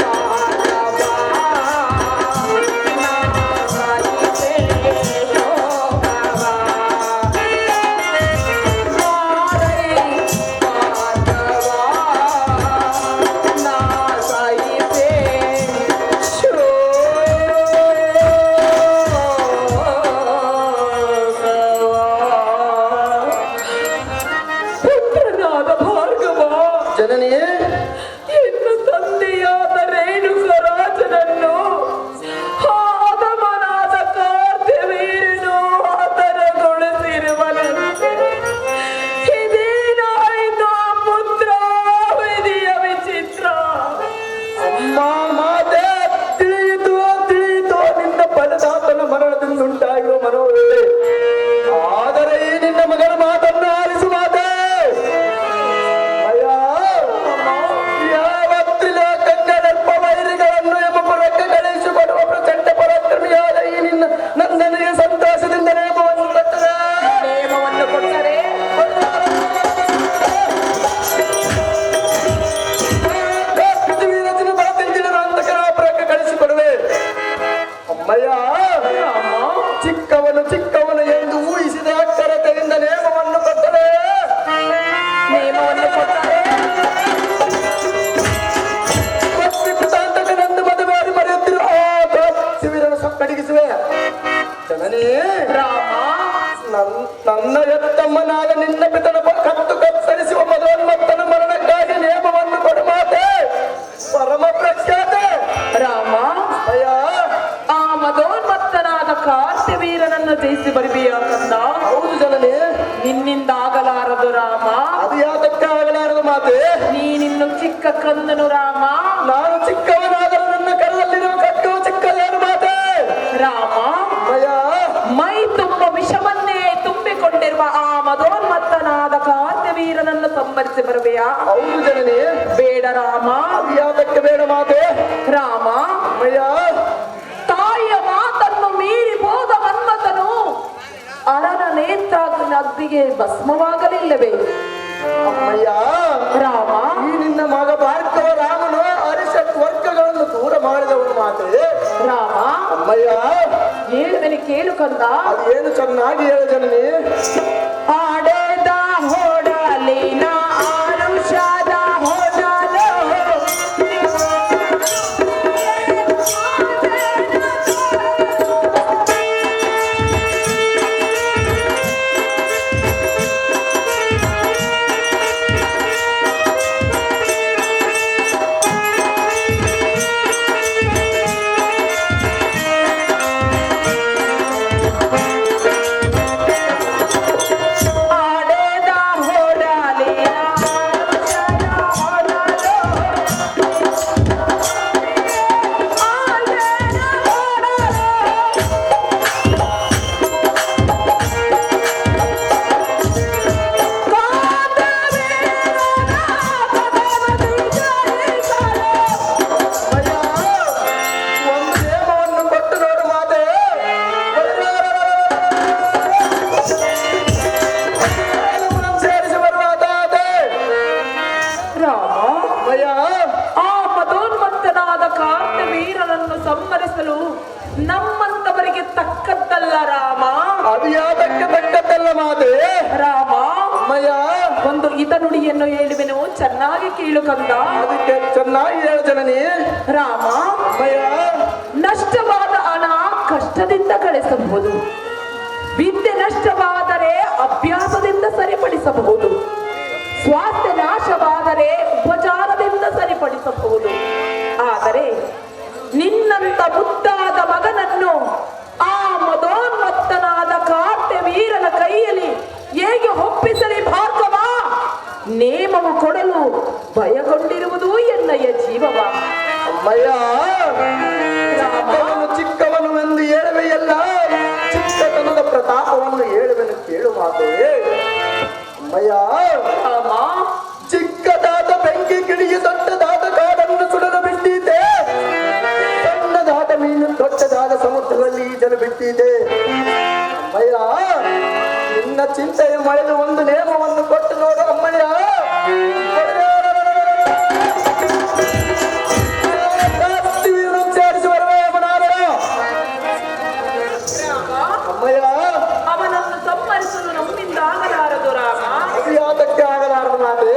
ಕಾದವ, ನಾಗೈತೆ ಶೋಭವ. ಪುತ್ರನಾದ ಭಾರ್ಗವ, ಜನನೇ, ಎನ್ನ ತಂದೆಯಾದ ರೇಣುಕರಾಜನನ್ನು ಆದಮನಾದ ಕಾರ್ತಿವೀರನು ಆತನಗೊಳಿಸಿರುವನಂತೆ. ಇದೇನಾಯಿತು ಪುತ್ರ, ವಿಧಿಯ ವಿಚಿತ್ರ. ಅಮ್ಮ ಮಾತೆ, ತಿಳಿಯಿತು ತಿಳಿಯಿತು ನಿನ್ನ ಫಲದಾತನ ಮರಣದಿಂದುಂಟಾಗಿರುವ ಮನೋವೇಳೆ. ಆದರೆ ಈ ನಿನ್ನ ಮಗಳ ಮಾತನ್ನು ಆಲಿಸು ಮಾತೆ. ಅಯ್ಯ, ಆಗಲಾರದು ರಾಮ. ಅದು ಯಾತಕ್ಕೆ ಆಗಲಾರದು ಮಾತೆ? ನೀನಿನ್ನು ಚಿಕ್ಕ ಕಂದನು ರಾಮ. ನಾನು ಚಿಕ್ಕವನಾದರೂ ನನ್ನ ಕರದಲ್ಲಿರುವ ಕಟ್ಟು ಚಿಕ್ಕದೇನು ಮಾತೆ? ರಾಮ, ಭಯ ಮೈ ತುಂಬ ವಿಷವನ್ನೇ ತುಂಬಿಕೊಂಡಿರುವ ಆ ಮದೋನ್ಮತ್ತನಾದ ಕಾರ್ಯವೀರನನ್ನು ಸಂಬರಿಸಿ ಬರುವೆಯಾ? ಹೌದು ಜನನಿ. ಬೇಡ ರಾಮ. ಅದು ಯಾತಕ್ಕೆ ಬೇಡ ಮಾತೆ? ರಾಮ, ಭಯ ತಾಯಿಯ ಮಾತನ್ನು ಮೀರಿ ಹೋದ ಮನ್ಮಥನು ಅರನ ನೇತ್ರಾಗ್ನ ಅಗ್ನಿಗೆ ಭಸ್ಮವಾಗಲಿಲ್ಲವೇ? ಅಮ್ಮಯ್ಯ, ರಾಮ, ಈ ನಿನ್ನ ಮಗ ಭಾರ್ಗವ ರಾಮನು ಅರಿಷಟ್ ವರ್ಗಗಳನ್ನು ದೂರ ಮಾಡಿದವನು ಮಾತೆ. ರಾಮ, ಅಮ್ಮಯ್ಯ, ಹೇಳುವೆನು ಕೇಳು ಕಂದ. ಅದೇನು ಚೆನ್ನಾಗಿ ಹೇಳು ಜನನಿ. ಆಡೇದ ಹೊಡಲಿನ ಆರುಷದ ಹೊಡಲು ಸಂಹರಿಸಲು ನಮ್ಮಂತವರಿಗೆ ತಕ್ಕದ್ದಲ್ಲ ರಾಮ. ಅದು ಯಾತಕ್ಕೆ ತಕ್ಕದ್ದಲ್ಲ ಮಾತೆ? ರಾಮ, ಅಮ್ಮಯ್ಯ, ಒಂದು ಹಿತ ನುಡಿಯನ್ನು ಹೇಳುವೆನು, ಚೆನ್ನಾಗಿ ಕೇಳು ಕಂದ. ಅದಕ್ಕೆ ಚೆನ್ನಾಗಿ ಹೇಳು ಜನನಿ. ರಾಮ, ಅಮ್ಮಯ್ಯ, ನಷ್ಟವಾದ ಹಣ ಕಷ್ಟದಿಂದ ಗಳಿಸಬಹುದು. ವಿದ್ಯೆ ನಷ್ಟವಾದರೆ ಅಭ್ಯಾಸದಿಂದ ಸರಿಪಡಿಸಬಹುದು. ಸ್ವಾಸ್ಥ್ಯ ನಾಶವಾದರೆ ಉಪಚಾರದಿಂದ ಸರಿಪಡಿಸಬಹುದು. ಆದರೆ ನಿನ್ನಂತ ಮುದ್ದಾದ ಮಗನನ್ನು ಆ ಮದೋನ್ಮತ್ತನಾದ ಕಾರ್ಯವೀರನ ಕೈಯಲ್ಲಿ ಹೇಗೆ ಒಪ್ಪಿಸಲಿ ಭಾರ್ಗವ? ನೇಮವು ಕೊಡಲು ಭಯಗೊಂಡಿರುವುದು ಎನ್ನಯ್ಯ ಜೀವವ. ಅಮ್ಮಯ್ಯ, ಚಿಕ್ಕವನು ಎಂದು ಹೇಳುವೆಯಲ್ಲ, ಚಿಕ್ಕತನದ ಪ್ರತಾಪವನ್ನು ಹೇಳುವೆನು ಕೇಳು ಮಾತೆ. ಅಮ್ಮಯ್ಯ, ಚಿಕ್ಕದಾದ ಬೆಂಕಿ ಕಿಡಿಗೆ ದೊಡ್ಡದಾದ ಕಾಡನ್ನು ಸುಡಲು ಬಿಟ್ಟಿದೆ. ಸಣ್ಣದಾದ ಮೀನು ದೊಡ್ಡದಾದ ಸಮುದ್ರದಲ್ಲಿ ಈಜಲು ಬಿಟ್ಟಿದೆ. ಅಮ್ಮಯ್ಯ, ನಿನ್ನ ಚಿಂತೆಯ ಮಳೆದು ಒಂದು ನೇಮವನ್ನು ಕೊಟ್ಟು ನೋಡು ಅಮ್ಮಯ್ಯ. ಅಮ್ಮಯ್ಯ, ಅವನನ್ನು ಸಂಹರಿಸಲು ನಮ್ಮಿಂದ ಆಗಲಾರದು ರಾಮ. ಅದು ಯಾತಕ್ಕೆ ಆಗಲಾರದು ಮಾತೆ?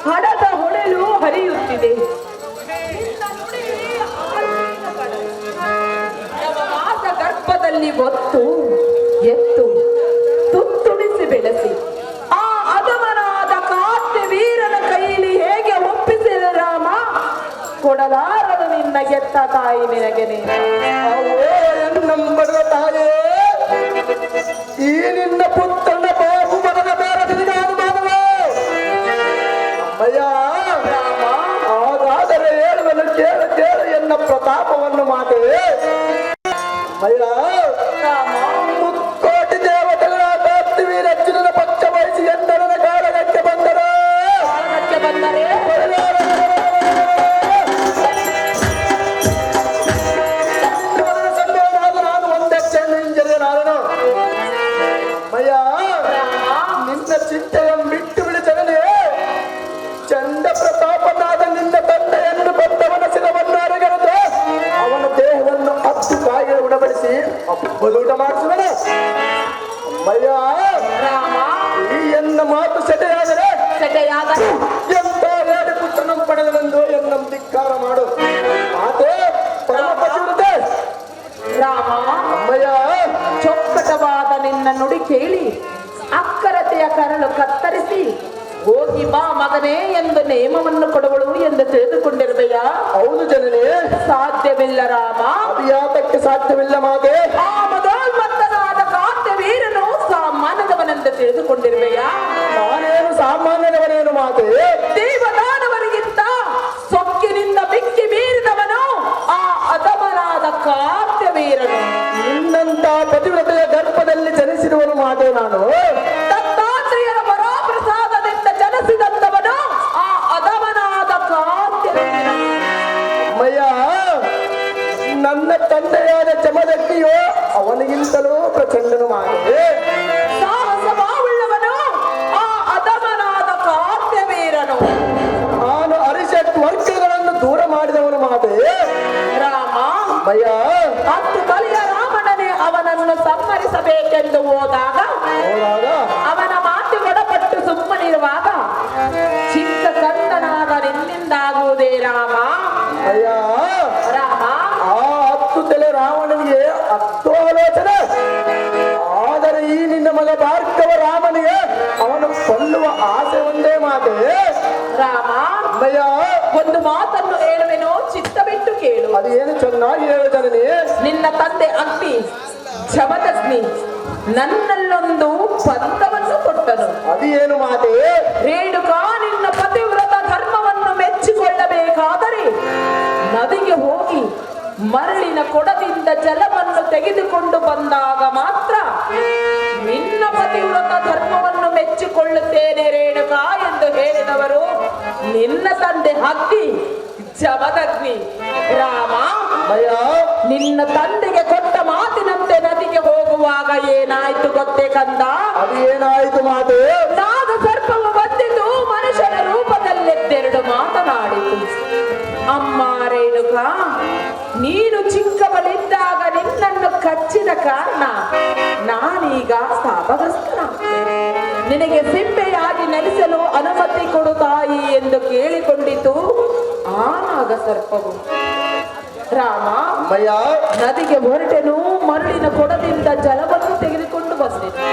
ಹಡದ ಹೊಳೆಲು ಹರಿಯುತ್ತಿದೆ. ಮಾಸ ಗರ್ಭದಲ್ಲಿ ಒತ್ತು ಎತ್ತು ತುತ್ತುಣಿಸಿ ಬೆಳೆಸಿ ಆ ಅಧಮನಾದ ಕಾರ್ಯವೀರನ ಕೈಯಲ್ಲಿ ಹೇಗೆ ಒಪ್ಪಿಸಿದ ರಾಮ? ಕೊಡಲಾರದು ನಿನ್ನ ಎತ್ತ ತಾಯಿ ನಿನಗೆನೆ. ನಂಬರ ತಾಯೇ, ಈ ನಿನ್ನ ಪುತ್ರನ ಬಾಬು ಮನದ ಬೇರೆ ಅಮ್ಮಯ್ಯ, ಹಾಗಾದರೆ ಹೇಳುವನು ಕೇಳು ಕೇಳು ಎನ್ನ ಪ್ರತಾಪವನ್ನು ಮಾತೆ. ಮುಕ್ಕೋಟಿ ದೇವತೆಗಳ ಕಾರ್ಯವೀರ ಅರ್ಜುನನ ಪಕ್ಷ ವಹಿಸಿ ಎಂದರನ ಕಾಳಗಕ್ಕೆ ಬಂದರು. ಜನನಾದನು. ಅಮ್ಮಯ್ಯ, ನಿನ್ನ ಚಿಂತೆಯ ಬಿಟ್ಟು ಬಿಡು ಜನನೇ. ಚಂಡ ಪ್ರತಾಪನಾದ ನಿನ್ನ ತಂದೆಯನ್ನು ಬಂದವನ ಶಿರವನ್ನು ಅರಗರೆದು ಅವನ ದೇಹವನ್ನು 10 ಕಾಯಿಗೆ ಉಣಬಡಿಸಿ ಅಪ್ಪದೂಟ ಮಾಡಿಸುವನ. ಅಮ್ಮಯ್ಯ, ಈ ಎನ್ನ ಮಾತು ಸೆಟೆಯಾದರೆ ಎಂತ ಎರಡು ಪುತ್ರನ ಪಡೆದನೆಂದು ಎನ್ನ ಧಿಕ್ಕಾರ ಮಾಡು. ಮಾತೆ ಪರಮ ಪತಿವ್ರತೆ. ರಾಮ, ಅಮ್ಮಯ್ಯ, ಚೊಕ್ಕಟವಾದ ನಿನ್ನ ನುಡಿ ಕೇಳಿ ಅಕ್ಕರತೆಯ ಕರಳು ಕತ್ತರಿಸಿ ಹೋಗಿ ಬಾ ಮಗನೇ ಎಂದು ನೇಮವನ್ನು ಕೊಡುವಳು ಎಂದು ತಿಳಿದುಕೊಂಡಿರುವೆಯಾ? ಹೌದು ಜನನೇ. ಸಾಧ್ಯವಿಲ್ಲ ರಾಮ. ಅದು ಯಾತಕ್ಕೆ ಸಾಧ್ಯವಿಲ್ಲ ಮಾತೆ? ಆ ಮದೋನ್ಮತ್ತನಾದ ಕಾಂತವೀರನು ಸಾಮಾನ್ಯದವನೆಂದು ತಿಳಿದುಕೊಂಡಿರುವೆಯಾ? ನಾನೇನು ಸಾಮಾನ್ಯದವನೇನು ಮಾತೆ? ದೇವದಾನವರಿಗಿಂತ ಸೊಕ್ಕಿನಿಂದ ಬಿಕ್ಕಿ ಬೀರಿದವನು ಆ ಅಧಮನಾದ ಕಾಂತವೀರನು. ನಿನ್ನಂತ ಪತಿವ್ರತೆಯ ಗರ್ಭದಲ್ಲಿ ಜನಿಸಿರುವನು ಮಾತೆ ನಾನು. ದತ್ತಾತ್ರೇಯರ ವರಪ್ರಸಾದದಿಂದ ಜನಿಸಿದಂತವನು ಆ ಅಧಮನಾದ ಕಾಂತವೀರನು. ಅಮ್ಮಯ್ಯ, ನನ್ನ ತಂದೆಯಾದ ಜಮದಗ್ನಿಯೋ ಅವನಿಗಿಂತಲೂ ಪ್ರಚಂಡನು ಮಾತೆ. ಸಾಹಸ ಬಾವುಳ್ಳವನು ಆ ಅಧಮನಾದ ಕಾಂತವೀರನು. ನಾನು ಅರಿಷಟ್ ವರ್ಗಗಳನ್ನು ದೂರ ಮಾಡಿದವನು ಮಾತೆ. ರಾಮ, ಅಮ್ಮಯ್ಯ, 10 ಕಲಿಯ ರಾಮನನೇ ಅವನನ್ನು ಸಂಹರಿಸಬೇಕೆಂದು ಹೋದಾಗ ಅವನ ಮಾತುಗೊಡಪಟ್ಟು ಸುಮ್ಮನಿರುವಾಗ ಚಿಕ್ಕ ಕಂದನಾದ ನಿನ್ನಿಂದಾಗುವುದೇ ರಾಮ. ಅಯ್ಯ, ರಾಮ, ಆ 10 ತಲೆ ರಾವಣನಿಗೆ 10 ಆಲೋಚನೆ. ಆದರೆ ಈ ನಿನ್ನ ಮಗ ಭಾರ್ಗವ ರಾಮನಿಗೆ ಅವನು ಕೊಲ್ಲುವ ಆಸೆ ಒಂದೇ ಮಾತೆ. ರಾಮ, ಅಮ್ಮಯ್ಯ, ಒಂದು ಮಾತನ್ನು ಹೇಳುವೆನೋ ಚಿತ್ತ ಬಿಟ್ಟು ಕೇಳು. ಅದು ಏನು ಚೆನ್ನಾಗಿ ಹೇಳು ಜನನಿ. ನಿನ್ನ ತಂದೆ ಅಗ್ನಿ ಜಮದಗ್ನಿ ನನ್ನಲ್ಲೊಂದು ಪಂಥವನ್ನು ಕೊಟ್ಟನು. ಅದು ಏನು ಮಾತೆ? ರೇಣುಕಾ ನಿನ್ನ ಪತಿವ್ರತ ಧರ್ಮವನ್ನು ಮೆಚ್ಚಿಕೊಳ್ಳಬೇಕಾದರೆ ನದಿಗೆ ಹೋಗಿ ಮರಳಿನ ಕೊಡದಿಂದ ಜಲವನ್ನು ತೆಗೆದುಕೊಂಡು ಬಂದಾಗ ಮಾತ್ರ ನಿನ್ನ ಪತಿವ್ರತ ಧರ್ಮವನ್ನು ಮೆಚ್ಚಿಕೊಳ್ಳುತ್ತೇನೆ ರೇಣುಕಾ ಎಂದು ಹೇಳಿದವರು ನಿನ್ನ ತಂದೆ ಅಗ್ನಿ ಜಮದಗ್ನಿ. ರಾಮ, ಅಯ್ಯ, ನಿನ್ನ ತಂದೆಗೆ ಕೊಟ್ಟ ಮಾತಿನಂತೆ ನದಿಗೆ ಹೋಗುವಾಗ ಏನಾಯ್ತು ಗೊತ್ತೇ ಕಂದ? ಅದು ಏನಾಯ್ತು ಮಾತೆ? ನಾಗ ಸರ್ಪವು ಬಂದಿತು ಮನುಷ್ಯನ ರೂಪದಲ್ಲೆತ್ತೆರಡು ಮಾತನಾಡಿತು. ಅಮ್ಮ ರೇಣುಕಾ, ನೀನು ಚಿಕ್ಕವಳಿದ್ದಾಗ ನಿನ್ನನ್ನು ಕಚ್ಚಿದ ಕಾರಣ ನಾನೀಗ ಶಾಪಗ್ರಸ್ತನಾಗ್ತೇನೆ. ನಿನಗೆ ಸಿಂಬೆಯಾಗಿ ನೆಲೆಸಲು ಅನುಮತಿ ಕೊಡು ತಾಯಿ ಎಂದು ಕೇಳಿಕೊಂಡಿತು ಆ ನಾಗ ಸರ್ಪವು. ರಾಮ, ಅಮ್ಮಯ್ಯ, ನದಿಗೆ ಹೊರಟೆನು, ಮರಳಿನ ಕೊಡದಿಂದ ಜಲವನ್ನು ತೆಗೆದುಕೊಂಡು ಬಂದೆನು.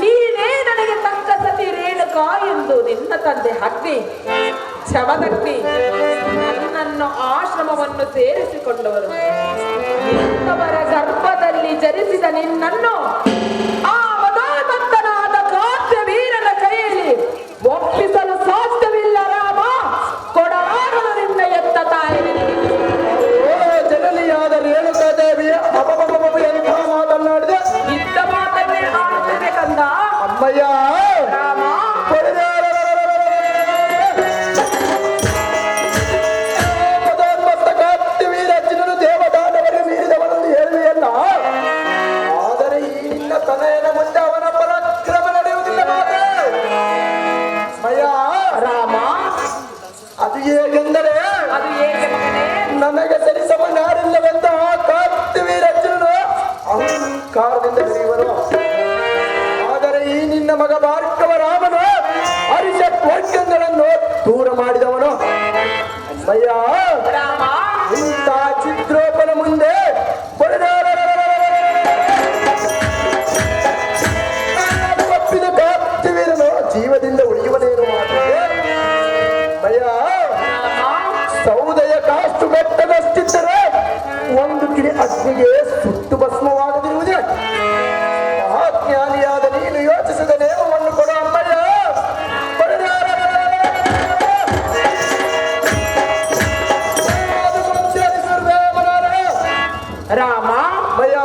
ನೀನೇ ನನಗೆ ತಕ್ಕ ಸತಿ ರೇಣುಕಾ ಎಂದು ನಿನ್ನ ತಂದೆ ಅಗ್ನಿ ಜಮದಗ್ನಿ ನನ್ನನ್ನು ಆಶ್ರಮವನ್ನು ಸೇರಿಸಿಕೊಂಡವರು. ನಿನ್ನವರ ಗರ್ಭದಲ್ಲಿ ಜನಿಸಿದ ನಿನ್ನನ್ನು ಆ ಮದೋನ್ಮತ್ತನಾದ ಕಾಂತವೀರನ ಕೈಯಲ್ಲಿ ಒಪ್ಪಿಸಲು ಸಾಧ್ಯವಿಲ್ಲ ರಾಮ. ಕೊಡಲಾಗಲು ನಿನ್ನ ಎತ್ತ ತಾಯಿ. ಜನನಿಯಾದ ರೇಣುಕಾ ದೇವಿ ಅಬಬಬಬ ಎಂಥ ಮಾತನ್ನಾಡಿದೆ. ಇದ್ದ ಮಾತನ್ನೇ ಆಡುತ್ತೇನೆ ಕಂದ. ಅಮ್ಮಯ್ಯ, ರಾಮ, ಮದೋನ್ಮತ್ತ ಕಾಂತವೀರ ಅರ್ಜುನನು ದೇವದಾನವರಿಗೆ ಮೀರಿದವನೆಂದು ಹೇಳುವೆಯಲ್ಲ. ಆದರೆ ಈ ನಿನ್ನ ತನಯನ ಮುಂದೆ ಅವನ ಪರಾಕ್ರಮ ನಡೆಯುವುದಿಲ್ಲ ಮಾತೆ. ಅಮ್ಮಯ್ಯ, ರಾಮ, ಅದು ಹೇಗೆಂದರೆ ಅದು ಹೇಗೆ ಮಗನೇ? ನನಗೆ ಸರಿಸಮನಾರಿಲ್ಲವೆಂದ ಆ ಕಾಂತವೀರ ಅರ್ಜುನನು ಅಹಂಕಾರದಿಂದ ಬೆಳೆಯುವನು. ಆದರೆ ಈ ನಿನ್ನ ಮಗ ಭಾರ್ಗವ ರಾಮನು ಅರಿಷಟ್ ವರ್ಗಗಳನ್ನು ದೂರ ಮಾಡಿದವನು. ಅಮ್ಮಯ್ಯ, ರಾಮ, ಇಂಥ ಚಿತ್ರೋಪನ ಮುಂದೆ ಒಪ್ಪಿದ ಕಾಂತವೀರನು ಜೀವದಿಂದ ಉಳಿಯುವನೇನು ಮಾತೇ. ಅಮ್ಮಯ್ಯ, ಸೌದೆಯ ಕಾಷ್ಟು ಬೆಟ್ಟದಷ್ಟಿದ್ದರೆ ಒಂದು ಕಿಡಿ ಅಗ್ನಿಗೆ ಸುಟ್ಟು ಭಸ್ಮವಾಗದಿರುವುದೇ. ಮಹಾಜ್ಞಾನಿಯಾದ ನೀನು ಯೋಚಿಸಿದ ನೇಮವನ್ನು ಕೊಡು ಅಮ್ಮಯ್ಯ. ರಾಮ, ಅಮ್ಮಯ್ಯ,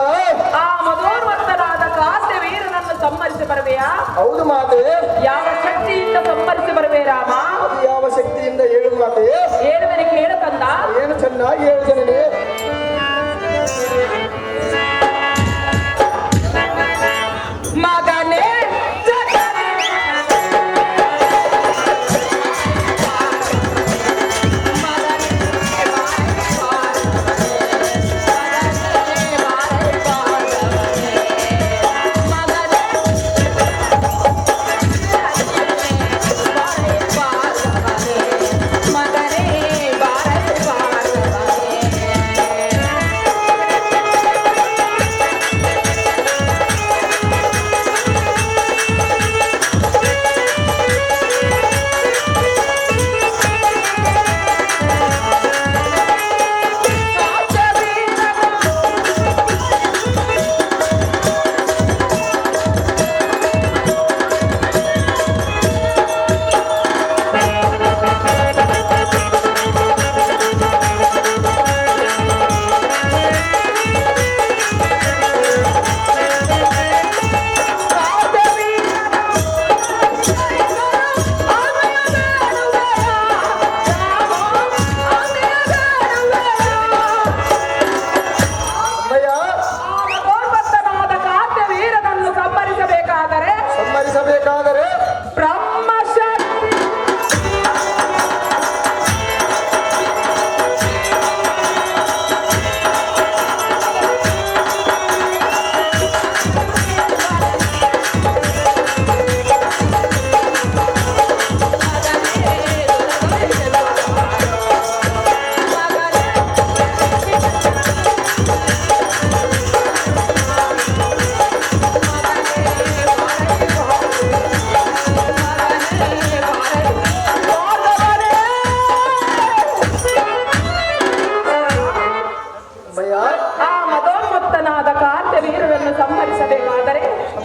ಆ ಮದೋನ್ಮತ್ತನಾದ ಕಾಂತವೀರನನ್ನು ಸಂಹರಿಸಿ ಬರುವೆಯಾ? ಹೌದು ಮಾತೆ. ಯಾವ ಶಕ್ತಿಯಿಂದ ಸಂಹರಿಸಿ ಬರುವೆ ರಾಮ? ಅದು ಯಾವ ಶಕ್ತಿಯಿಂದ ಹೇಳು ಮಾತೆ? ಹೇಳುವನೆ ಕೇಳು ಕಂದ. ಏನು ಚೆನ್ನಾಗಿ ಹೇಳು ಜನನಿ.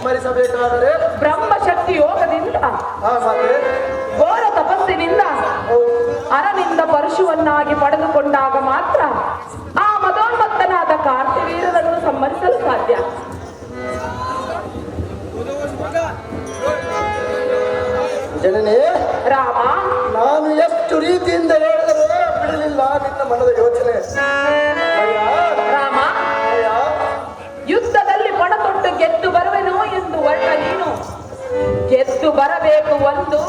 ಸಂಹರಿಸಬೇಕಾದರೆ ಬ್ರಹ್ಮಶಕ್ತಿ ಯೋಗದಿಂದ ಮತ್ತೆ ಘೋರ ತಪಸ್ಸಿನಿಂದ ಅರನಿಂದ ಪರಶುವನ್ನಾಗಿ ಪಡೆದುಕೊಂಡಾಗ ಮಾತ್ರ ಆ ಮದೋನ್ಮತ್ತನಾದ ಕಾರ್ತಿವೀರರನ್ನು ಸಂಹರಿಸಲು ಸಾಧ್ಯ. ಜನನೇ, ರಾಮ, ನಾನು ಎಷ್ಟು ರೀತಿಯಿಂದ ಹೇಳಿದರೂ ಬಿಡಲಿಲ್ಲ ನಿನ್ನ ಮನದ ಯೋಚನೆ. ರಾಮ, ಯುದ್ಧದಲ್ಲಿ ಪಣ ತೊಟ್ಟು ಗೆದ್ದು ಬರುವೆನು ಎಂದು ಹೊರಟ ನೀನು ಗೆದ್ದು ಬರಬೇಕು ಒಂದು,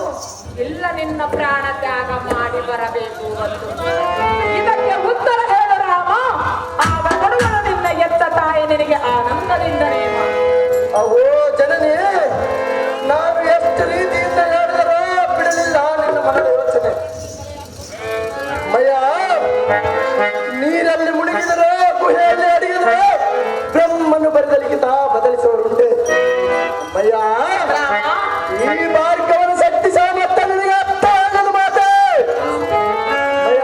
ಇಲ್ಲ ನಿನ್ನ ಪ್ರಾಣ ತ್ಯಾಗ ಮಾಡಿ ಬರಬೇಕು ಒಂದು. ಇದಕ್ಕೆ ಉತ್ತರ ಹೇಳು ರಾಮ, ಆಗ ಕೊಡುವನು ನಿನ್ನ ಎತ್ತ ತಾಯಿ ನಿನಗೆ ಆನಂದದಿಂದ ನೇಮ. ಅವೋ ಜನನೇ, ನಾನು ಎಷ್ಟು ರೀತಿಯಿಂದ ಹೇಳಿದರೂ ಬಿಡಲಿಲ್ಲ ನಿನ್ನ ಮನದ ಯೋಚನೆ. ಮಯ ನೀರಲ್ಲಿ ಮುಳುಗಿದರೆ ಗುಹೆಯಲ್ಲಿ ಅಡಿಗಿದರೆ ಬ್ರಹ್ಮನು ಬರೆದಲಿಗಿತ ಬದಲಿಸುವವರುಂಟೆ. ಮಯ ಈ ಮಾರ್ಗವನ್ನು ಶಕ್ತಿ ಸಾಮರ್ಥ್ಯ ನಿನಗೆ ಅರ್ಥವಾಗಲು ಮಾತೆ. ಮಯ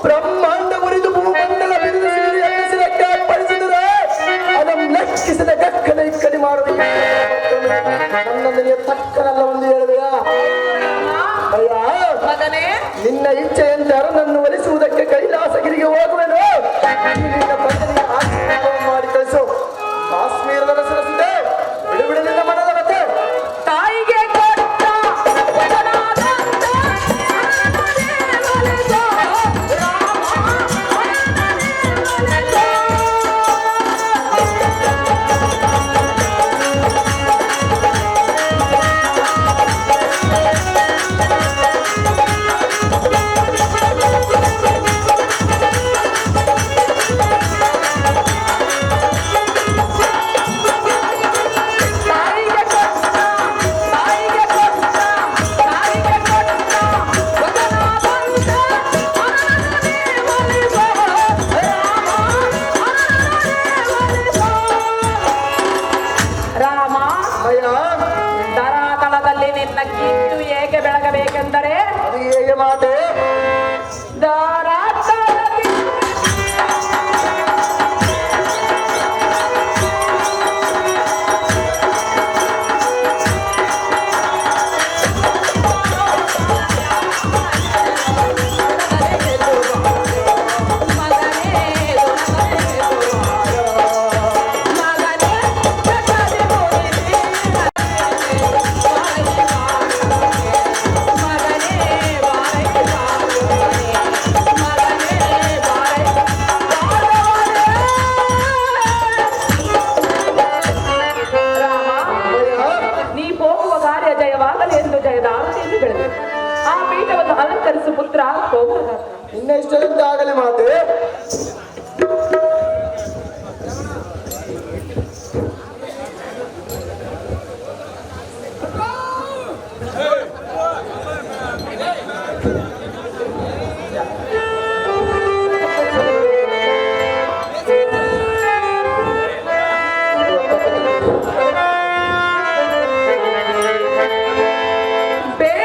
ಬ್ರಹ್ಮಾಂಡ ಮುರಿದು ಭೂಮಂಡಲ ಬಿರಿದು ಸೂರ್ಯನ ಶಿರಕ್ಕೆ ಅರ್ಪಣಿಸಿದರೆ ಅದನ್ನು ಲೆಕ್ಕಿಸಿದ ಗಕ್ಕನ ಇಕ್ಕಡಿ ಮಾಡುವ ನನ್ನನ್ನು ನಿನಗೆ ತಕ್ಕನಲ್ಲ ಒಂದು ಹೇಳಿದೆಯಾ? ಅಯ್ಯ, ನಿನ್ನ ಇಚ್ಛೆಯಂತೆ ಅರನನ್ನು ಒಲಿಸುವುದಕ್ಕೆ ಕೈಲಾಸಗಿರಿಗೆ ಹೋಗುವೆನು. ನಿನ್ನ ತಂದೆಗೆ ಆಶೀರ್ವಾದ ಮಾಡಿ ಕಳಿಸು. ಕಾಶ್ಮೀರದ ಸರಸಿದೆ ಬಿಡುಬಿಡು ನಿನ್ನ ಮನದ ಮತ್ತೆ. ತಾಯಿಗೆ ಕೊಟ್ಟ ವಚನಾದಂತೆ ಒಲಿಸೋ ರಾಮ, ಒಲಿಸೋ. ರಾಮ, ಧರಾತಳದಲ್ಲಿ ನಿನ್ನ ಕಿತ್ತು ಏಕೆ ಬೆಳಗಬೇಕೆಂದರೆ ಅದು ಹೇಗೆ ಮಾತೆ? ಧರಾತಳದಲ್ಲಿ ಆ ಪೀಠವನ್ನು ಅಲಂಕರಿಸು ಪುತ್ರ ಸೋಮನಾಥ. ನಿನ್ನ ಇಷ್ಟದಂತೆ ಆಗಲಿ ಮಾತೆ.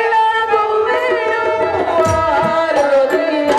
ಬೆಳಗುವೆನು ಆರುದಿಯ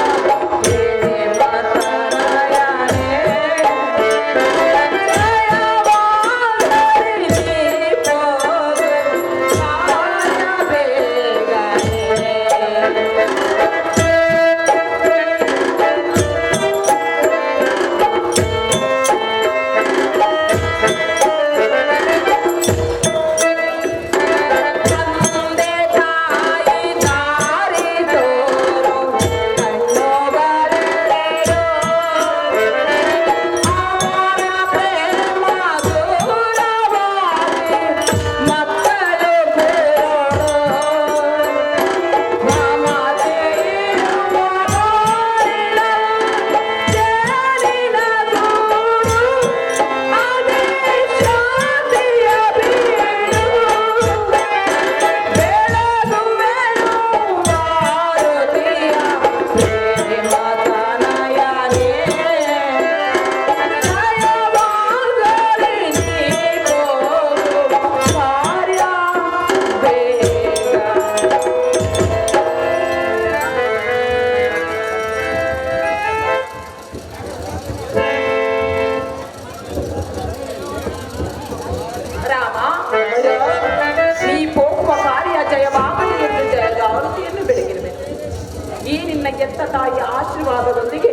ನಿನ್ನ ಎತ್ತ ತಾಯಿಯ ಆಶೀರ್ವಾದದೊಂದಿಗೆ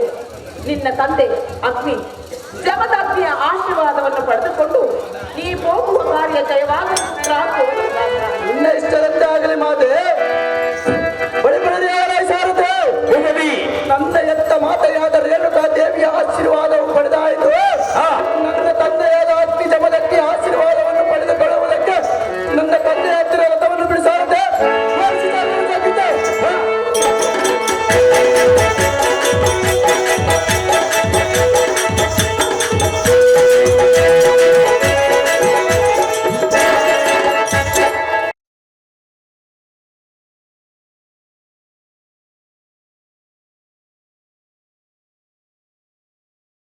ನಿನ್ನ ತಂದೆ ಅಗ್ನಿ ಜಮದಗ್ನಿಯ ಆಶೀರ್ವಾದವನ್ನು ಪಡೆದುಕೊಂಡು ನೀ ಹೋಗುವ ಕಾರ್ಯ ಜಯವಾಗಲಿ. ನಿನ್ನ ಇಷ್ಟದಂತೆ ಆಗಲಿ ಮಾತೆ.